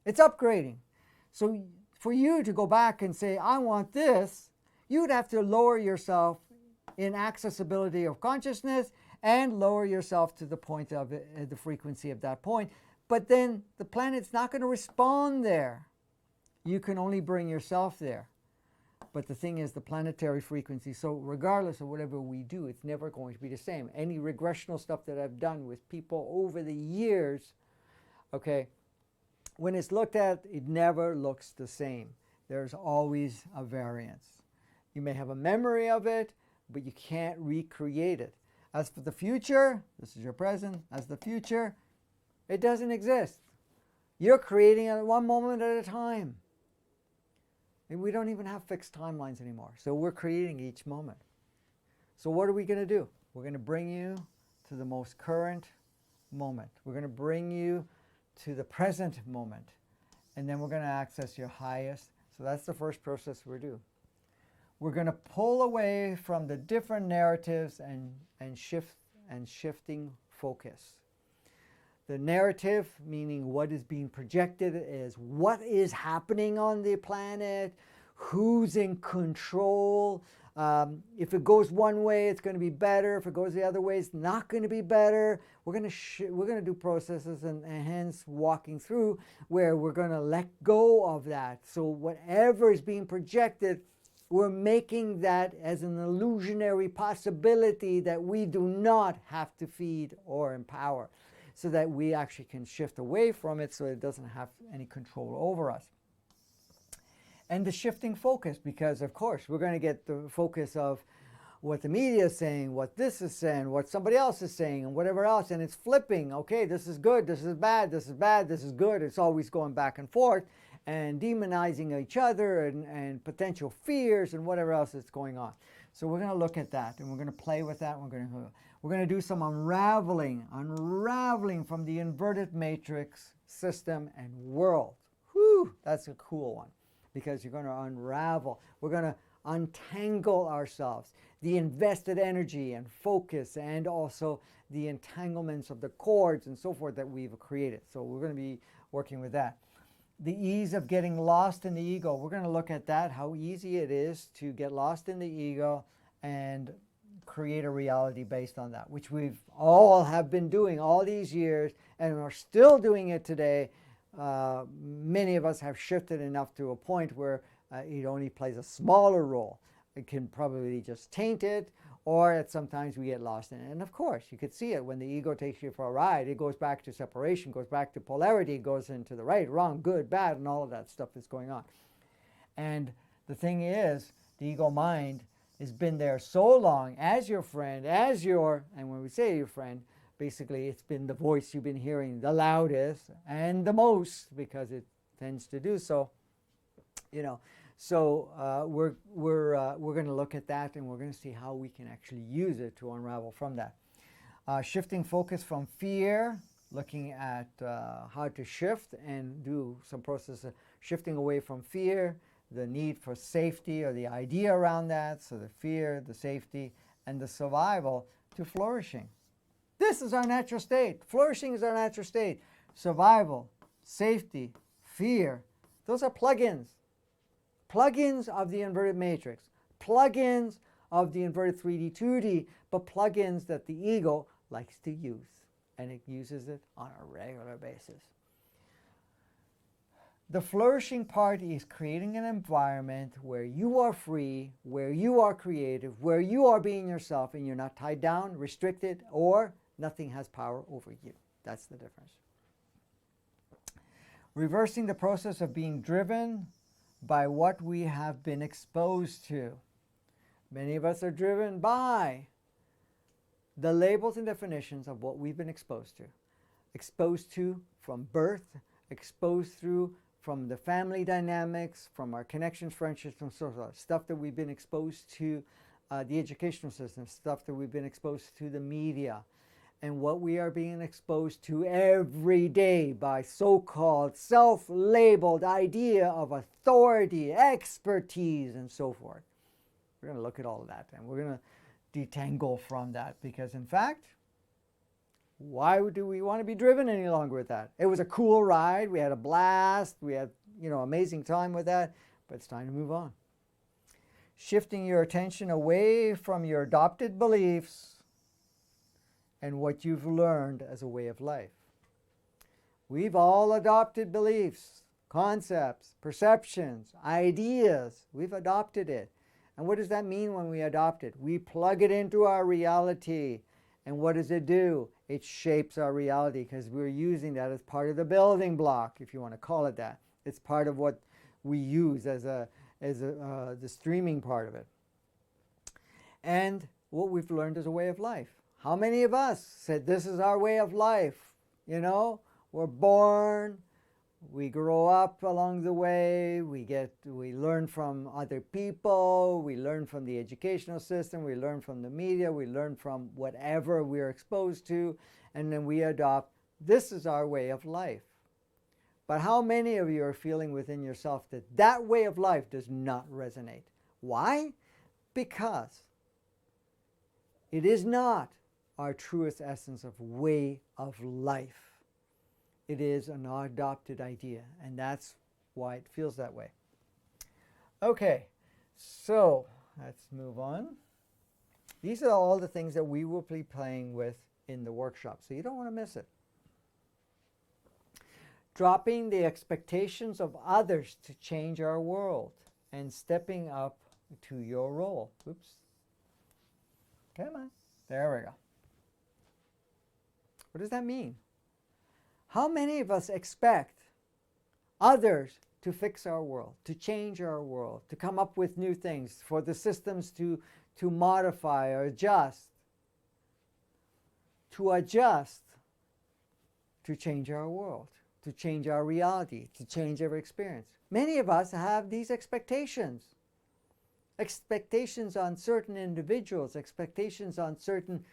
It's upgrading. So for you to go back and say, I want this, you'd have to lower yourself in accessibility of consciousness and lower yourself to the point of the frequency of that point. But then the planet's not going to respond there. You can only bring yourself there. But the thing is the planetary frequency. So regardless of whatever we do, it's never going to be the same. Any regressional stuff that I've done with people over the years, okay, when it's looked at, it never looks the same. There's always a variance. You may have a memory of it, but you can't recreate it. As for the future, this is your present. As the future, it doesn't exist. You're creating it one moment at a time. And we don't even have fixed timelines anymore. So we're creating each moment. So what are we going to do? We're going to bring you to the most current moment. We're going to bring you to the present moment. And then we're going to access your highest. So that's the first process we do. We're going to pull away from the different narratives and shifting focus. The narrative, meaning what is being projected, is what is happening on the planet, who's in control. If it goes one way, it's going to be better. If it goes the other way, it's not going to be better. We're going to do processes and hence walking through where we're going to let go of that. So whatever is being projected, we're making that as an illusionary possibility that we do not have to feed or empower, so that we actually can shift away from it so it doesn't have any control over us. And the shifting focus, because of course we're going to get the focus of what the media is saying, what this is saying, what somebody else is saying, and whatever else, and it's flipping. Okay, this is good, this is bad, this is bad, this is good. It's always going back and forth and demonizing each other and potential fears and whatever else is going on. So we're going to look at that, and we're going to play with that. We're going to do some unraveling from the inverted matrix system and world. Whew, that's a cool one, because you're going to unravel. We're going to untangle ourselves, the invested energy and focus, and also the entanglements of the cords and so forth that we've created. So we're going to be working with that. The ease of getting lost in the ego. We're going to look at that, how easy it is to get lost in the ego and create a reality based on that, which we've all have been doing all these years and are still doing it today. Many of us have shifted enough to a point where it only plays a smaller role. It can probably just taint it, or sometimes we get lost in it. And of course, you could see it when the ego takes you for a ride. It goes back to separation, goes back to polarity, it goes into the right, wrong, good, bad, and all of that stuff that's going on. And the thing is, the ego mind has been there so long as your friend, and when we say your friend, basically it's been the voice you've been hearing the loudest and the most, because it tends to do so, you know. So we're going to look at that, and we're going to see how we can actually use it to unravel from that. Shifting focus from fear, looking at how to shift and do some process of shifting away from fear, the need for safety or the idea around that, so the fear, the safety, and the survival, to flourishing. This is our natural state. Flourishing is our natural state. Survival, safety, fear, those are plugins. Plugins of the inverted matrix, plugins of the inverted 3D, 2D, but plugins that the ego likes to use, and it uses it on a regular basis. The flourishing part is creating an environment where you are free, where you are creative, where you are being yourself, and you're not tied down, restricted, or nothing has power over you. That's the difference. Reversing the process of being driven by what we have been exposed to. Many of us are driven by the labels and definitions of what we've been exposed to. Exposed to from birth, exposed through from the family dynamics, from our connections, friendships, and so on. Stuff that we've been exposed to, the educational system, stuff that we've been exposed to the media, and what we are being exposed to every day by so-called self-labeled idea of authority, expertise, and so forth. We're going to look at all of that, and we're going to detangle from that, because in fact, why do we want to be driven any longer with that? It was a cool ride. We had a blast. We had, amazing time with that, but it's time to move on. Shifting your attention away from your adopted beliefs and what you've learned as a way of life. We've all adopted beliefs, concepts, perceptions, ideas. We've adopted it. And what does that mean when we adopt it? We plug it into our reality. And what does it do? It shapes our reality, because we're using that as part of the building block, if you want to call it that. It's part of what we use as the streaming part of it. and what we've learned as a way of life. How many of us said this is our way of life? You know, we're born, we grow up along the way, we learn from other people, we learn from the educational system, we learn from the media, we learn from whatever we're exposed to, and then we adopt, this is our way of life. But how many of you are feeling within yourself that that way of life does not resonate? Why? Because it is not our truest essence of way of life. It is an adopted idea, and that's why it feels that way. Okay, so let's move on. These are all the things that we will be playing with in the workshop, so you don't want to miss it. Dropping the expectations of others to change our world and stepping up to your role. Oops. Come on. There we go. What does that mean? How many of us expect others to fix our world, to change our world, to come up with new things, for the systems to modify or adjust, to change our world, to change our reality, to change our experience? Many of us have these expectations. Expectations on certain individuals, expectations on certain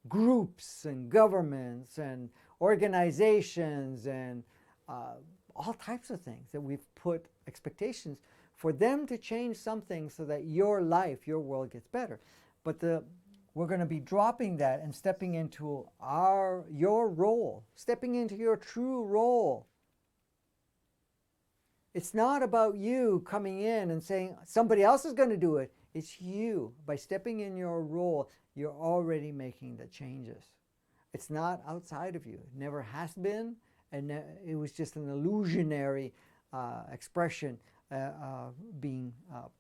groups and governments and organizations and all types of things that we've put expectations for them to change something so that your life, your world gets better. But we're going to be dropping that and stepping into your role, stepping into your true role. It's not about you coming in and saying somebody else is going to do it. It's you. By stepping in your role, you're already making the changes. It's not outside of you. It never has been, and it was just an illusionary expression being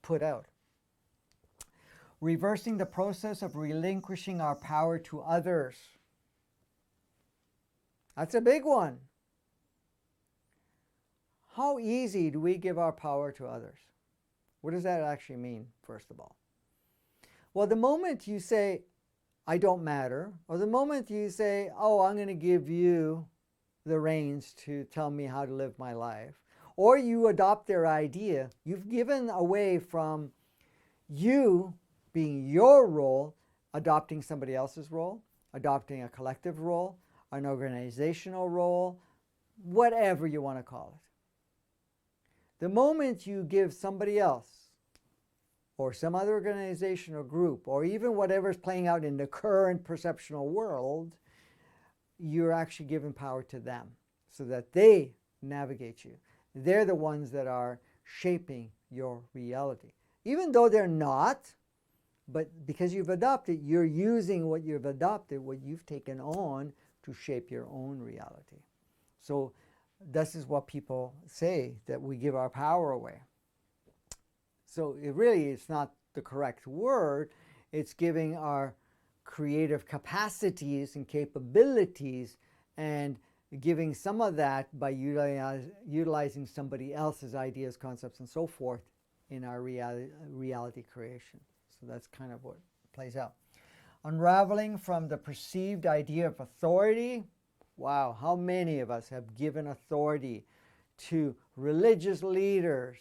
put out. Reversing the process of relinquishing our power to others. That's a big one. How easy do we give our power to others? What does that actually mean, first of all? Well, the moment you say, I don't matter, or the moment you say, oh, I'm going to give you the reins to tell me how to live my life, or you adopt their idea, you've given away from you being your role, adopting somebody else's role, adopting a collective role, an organizational role, whatever you want to call it. The moment you give somebody else, or some other organization or group, or even whatever's playing out in the current perceptual world, you're actually giving power to them so that they navigate you. They're the ones that are shaping your reality. Even though they're not, but because you've adopted, you're using what you've adopted, what you've taken on to shape your own reality. So this is what people say, that we give our power away. So it's not the correct word. It's giving our creative capacities and capabilities and giving some of that by utilizing somebody else's ideas, concepts, and so forth in our reality creation. So that's kind of what plays out. Unraveling from the perceived idea of authority. Wow, how many of us have given authority to religious leaders,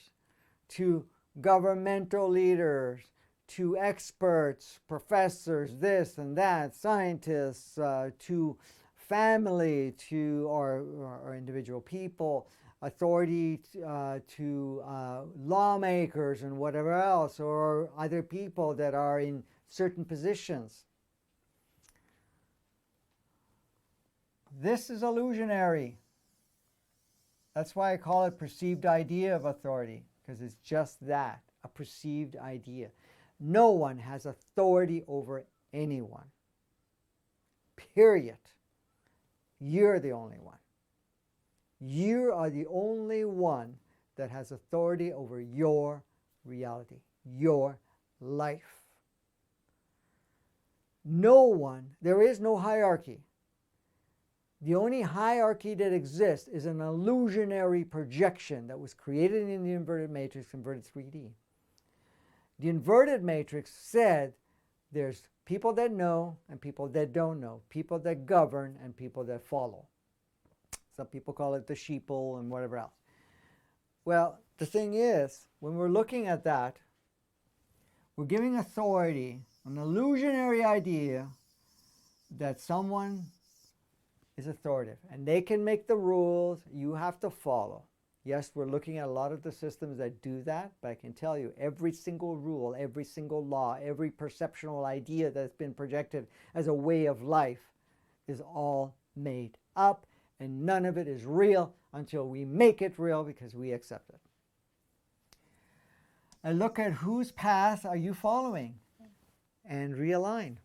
to governmental leaders, to experts, professors, this and that, scientists, to family, to or individual people, authority to lawmakers and whatever else, or other people that are in certain positions. This is illusionary. That's why I call it perceived idea of authority, because it's just that, a perceived idea. No one has authority over anyone. Period. You're the only one. You are the only one that has authority over your reality, your life. No one, there is no hierarchy. The only hierarchy that exists is an illusionary projection that was created in the inverted matrix, inverted 3D. The inverted matrix said there's people that know and people that don't know, people that govern and people that follow. Some people call it the sheeple and whatever else. Well, the thing is, when we're looking at that, we're giving authority, an illusionary idea that someone is authoritative and they can make the rules, you have to follow. Yes, we're looking at a lot of the systems that do that, but I can tell you every single rule, every single law, every perceptual idea that's been projected as a way of life is all made up, and none of it is real until we make it real because we accept it. And look at whose path are you following and realign.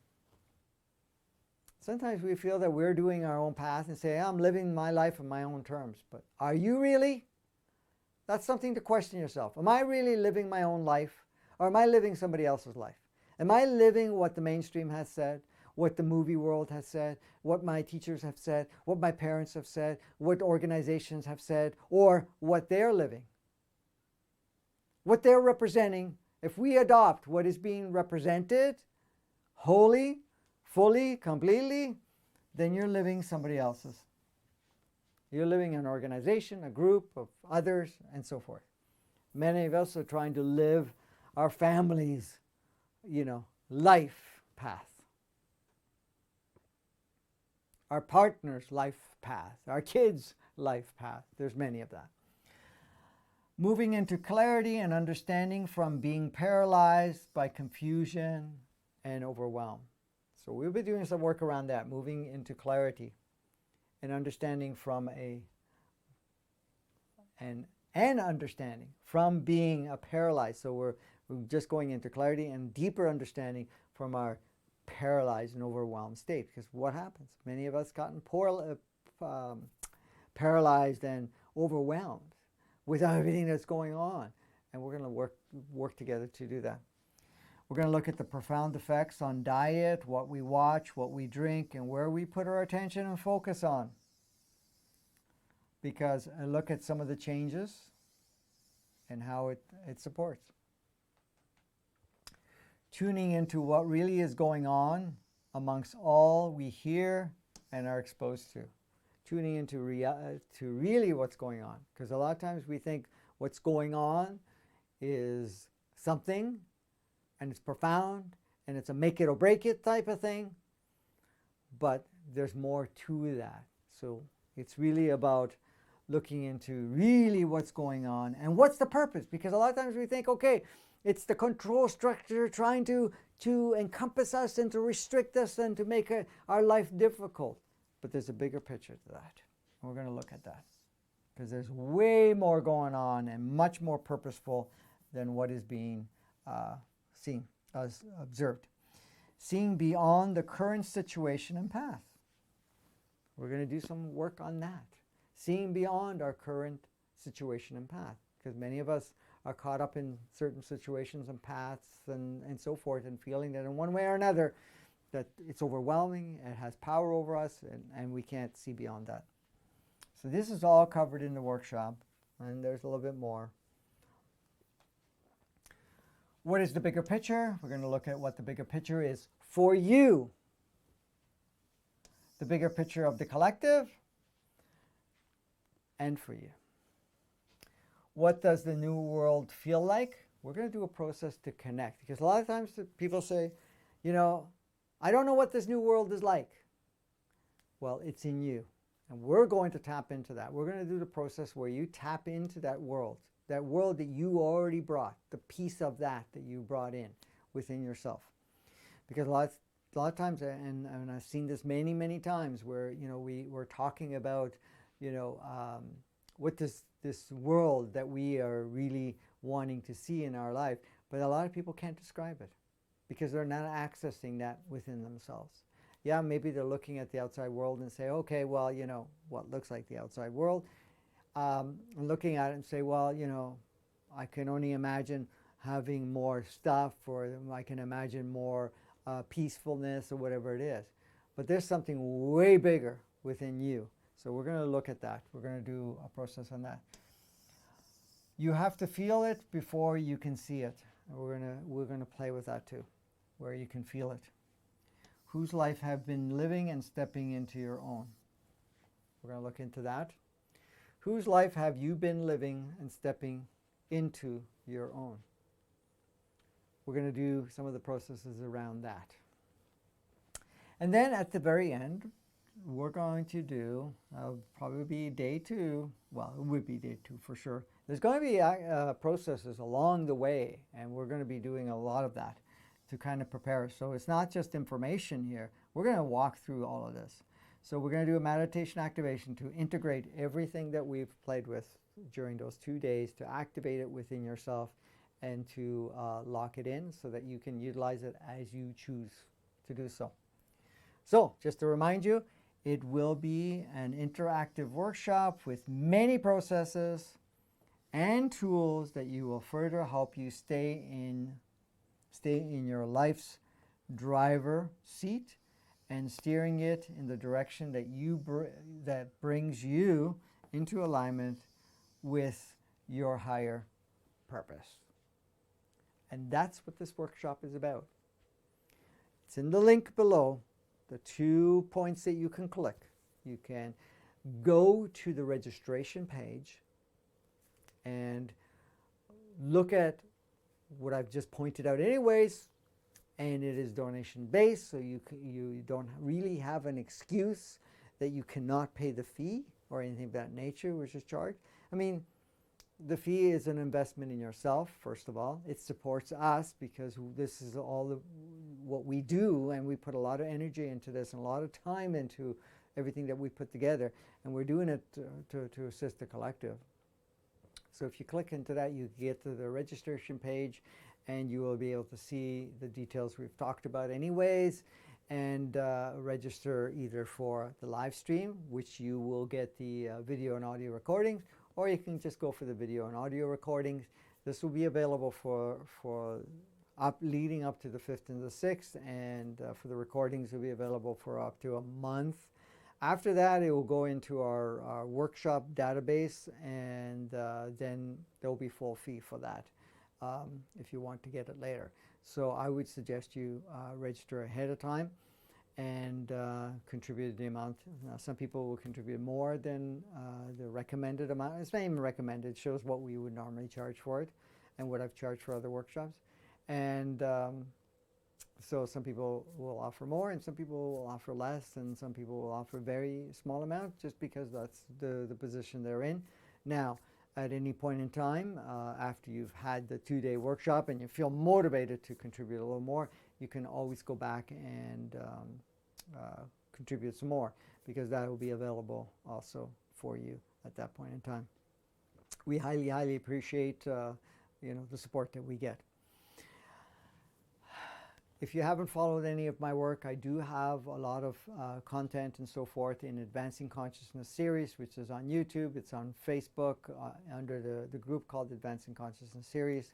Sometimes we feel that we're doing our own path and say, I'm living my life on my own terms. But are you really? That's something to question yourself. Am I really living my own life, or am I living somebody else's life? Am I living what the mainstream has said, what the movie world has said, what my teachers have said, what my parents have said, what organizations have said, or what they're living? What they're representing, if we adopt what is being represented wholly, fully, completely, then you're living somebody else's. You're living an organization, a group of others, and so forth. Many of us are trying to live our family's, life path. Our partner's life path, our kids' life path. There's many of that. Moving into clarity and understanding from being paralyzed by confusion and overwhelm. So we'll be doing some work around that, moving into clarity and understanding from and understanding from being a paralyzed. So we're just going into clarity and deeper understanding from our paralyzed and overwhelmed state. Because what happens? Many of us gotten paralyzed and overwhelmed with everything that's going on. And we're going to work together to do that. We're going to look at the profound effects on diet, what we watch, what we drink, and where we put our attention and focus on. Because I look at some of the changes and how it supports. Tuning into what really is going on amongst all we hear and are exposed to. Tuning into to really what's going on. Because a lot of times we think what's going on is something, and it's profound, and it's a make it or break it type of thing. But there's more to that. So it's really about looking into really what's going on and what's the purpose. Because a lot of times we think, okay, it's the control structure trying to encompass us and to restrict us and to make our life difficult. But there's a bigger picture to that. And we're going to look at that. Because there's way more going on and much more purposeful than what is being seen, as observed. Seeing beyond the current situation and path. We're going to do some work on that. Seeing beyond our current situation and path. Because many of us are caught up in certain situations and paths and so forth, and feeling that in one way or another that it's overwhelming, it has power over us, and we can't see beyond that. So this is all covered in the workshop, and there's a little bit more. What is the bigger picture? We're going to look at what the bigger picture is for you. The bigger picture of the collective and for you. What does the new world feel like? We're going to do a process to connect. Because a lot of times people say, I don't know what this new world is like. Well, it's in you. And we're going to tap into that. We're going to do the process where you tap into that world that you already brought, the piece of that you brought in within yourself. Because a lot of times, and I've seen this many, many times, where we're talking about what this world that we are really wanting to see in our life, but a lot of people can't describe it because they're not accessing that within themselves. Yeah, maybe they're looking at the outside world and say, okay, well, what looks like the outside world, and looking at it and say, well, I can only imagine having more stuff, or I can imagine more peacefulness, or whatever it is. But there's something way bigger within you. So we're going to look at that. We're going to do a process on that. You have to feel it before you can see it. And we're gonna play with that too, where you can feel it. Whose life have been living and stepping into your own? We're going to look into that. Whose life have you been living and stepping into your own? We're going to do some of the processes around that. And then at the very end, we're going to do, probably be day 2. Well, it would be day 2 for sure. There's going to be processes along the way, and we're going to be doing a lot of that to kind of prepare. So it's not just information here. We're going to walk through all of this. So we're going to do a meditation activation to integrate everything that we've played with during those 2 days, to activate it within yourself and to lock it in so that you can utilize it as you choose to do so. So just to remind you, it will be an interactive workshop with many processes and tools that you will further help you stay in your life's driver seat and steering it in the direction that that brings you into alignment with your higher purpose. And that's what this workshop is about. It's in the link below, the 2 points that you can click. You can go to the registration page and look at what I've just pointed out anyways, and it is donation based, so you don't really have an excuse that you cannot pay the fee or anything of that nature which is charged. I mean, the fee is an investment in yourself, first of all. It supports us because this is all what we do, and we put a lot of energy into this and a lot of time into everything that we put together, and we're doing it to assist the collective. So if you click into that, you get to the registration page, and you will be able to see the details we've talked about anyways, and register either for the live stream, which you will get the video and audio recordings, or you can just go for the video and audio recordings. This will be available for leading up to the 5th and the 6th, and for the recordings, it will be available for up to a month. After that, it will go into our workshop database, and then there will be full fee for that if you want to get it later. So I would suggest you register ahead of time and contribute the amount. Now, some people will contribute more than the recommended amount. It's not even recommended. It shows what we would normally charge for it and what I've charged for other workshops. And so some people will offer more, and some people will offer less, and some people will offer very small amount just because that's the position they're in. Now, at any point in time, after you've had the 2-day workshop and you feel motivated to contribute a little more, you can always go back and contribute some more, because that will be available also for you at that point in time. We highly, highly appreciate the support that we get. If you haven't followed any of my work, I do have a lot of content and so forth in Advancing Consciousness series, which is on YouTube. It's on Facebook under the group called Advancing Consciousness series.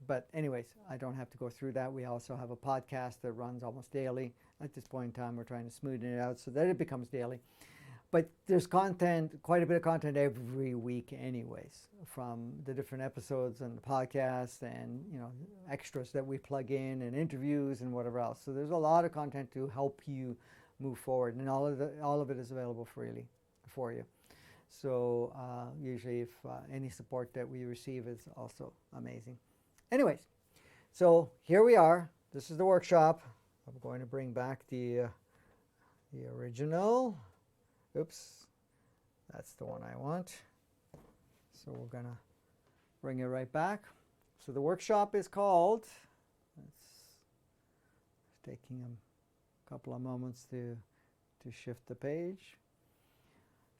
But anyways, I don't have to go through that. We also have a podcast that runs almost daily. At this point in time, we're trying to smoothen it out so that it becomes daily. But there's content, quite a bit of content every week anyways, from the different episodes and the podcast and, extras that we plug in and interviews and whatever else. So there's a lot of content to help you move forward, and all of it is available freely for you. So usually if any support that we receive is also amazing. Anyways, so here we are. This is the workshop. I'm going to bring back the original. Oops, that's the one I want. So we're going to bring it right back. So the workshop is called, it's taking a couple of moments to shift the page.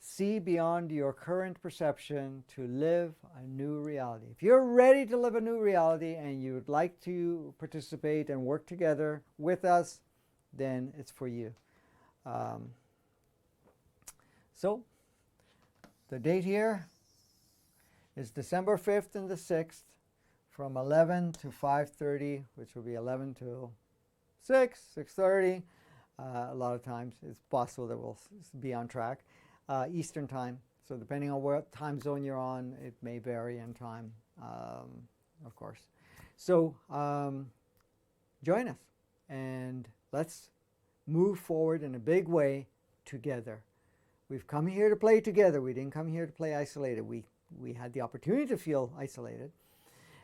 See beyond your current perception to live a new reality. If you're ready to live a new reality and you would like to participate and work together with us, then it's for you. So the date here is December 5th and the 6th from 11 to 5:30, which will be 11 to 6:30. A lot of times it's possible that we'll be on track. Eastern time. So depending on what time zone you're on, it may vary in time. of course. So join us and let's move forward in a big way together. We've come here to play together. We didn't come here to play isolated. We had the opportunity to feel isolated.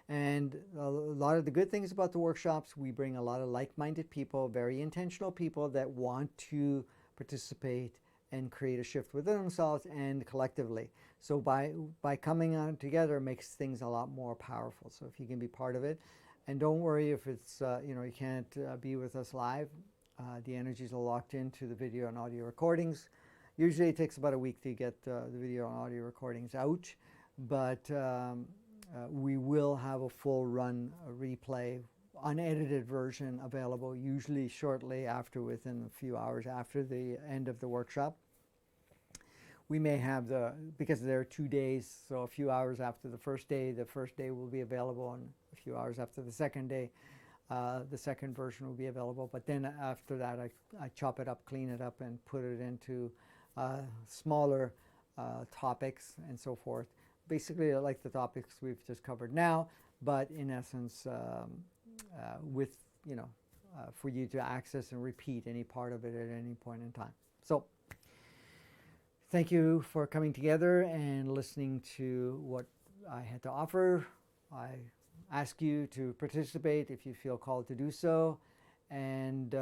And a lot of the good things about the workshops, we bring a lot of like-minded people, very intentional people that want to participate and create a shift within themselves and collectively. So by coming on together makes things a lot more powerful. So if you can be part of it, and don't worry if it's you can't be with us live. The energies are locked into the video and audio recordings. Usually it takes about a week to get the video and audio recordings out, but we will have a full run replay, unedited version available usually shortly after, within a few hours after the end of the workshop. We may have because there are 2 days, so a few hours after the first day will be available, and a few hours after the second day, the second version will be available. But then after that, I chop it up, clean it up, and put it into smaller topics and so forth. Basically, like the topics we've just covered now, but in essence, with for you to access and repeat any part of it at any point in time. So thank you for coming together and listening to what I had to offer. I ask you to participate if you feel called to do so. And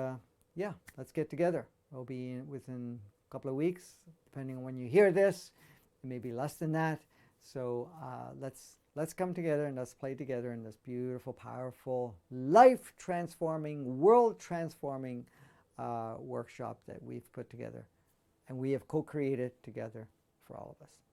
yeah, let's get together. We'll be within a couple of weeks, depending on when you hear this. It may be less than that. So let's come together and let's play together in this beautiful, powerful, life-transforming, world-transforming workshop that we've put together. And we have co-created together for all of us.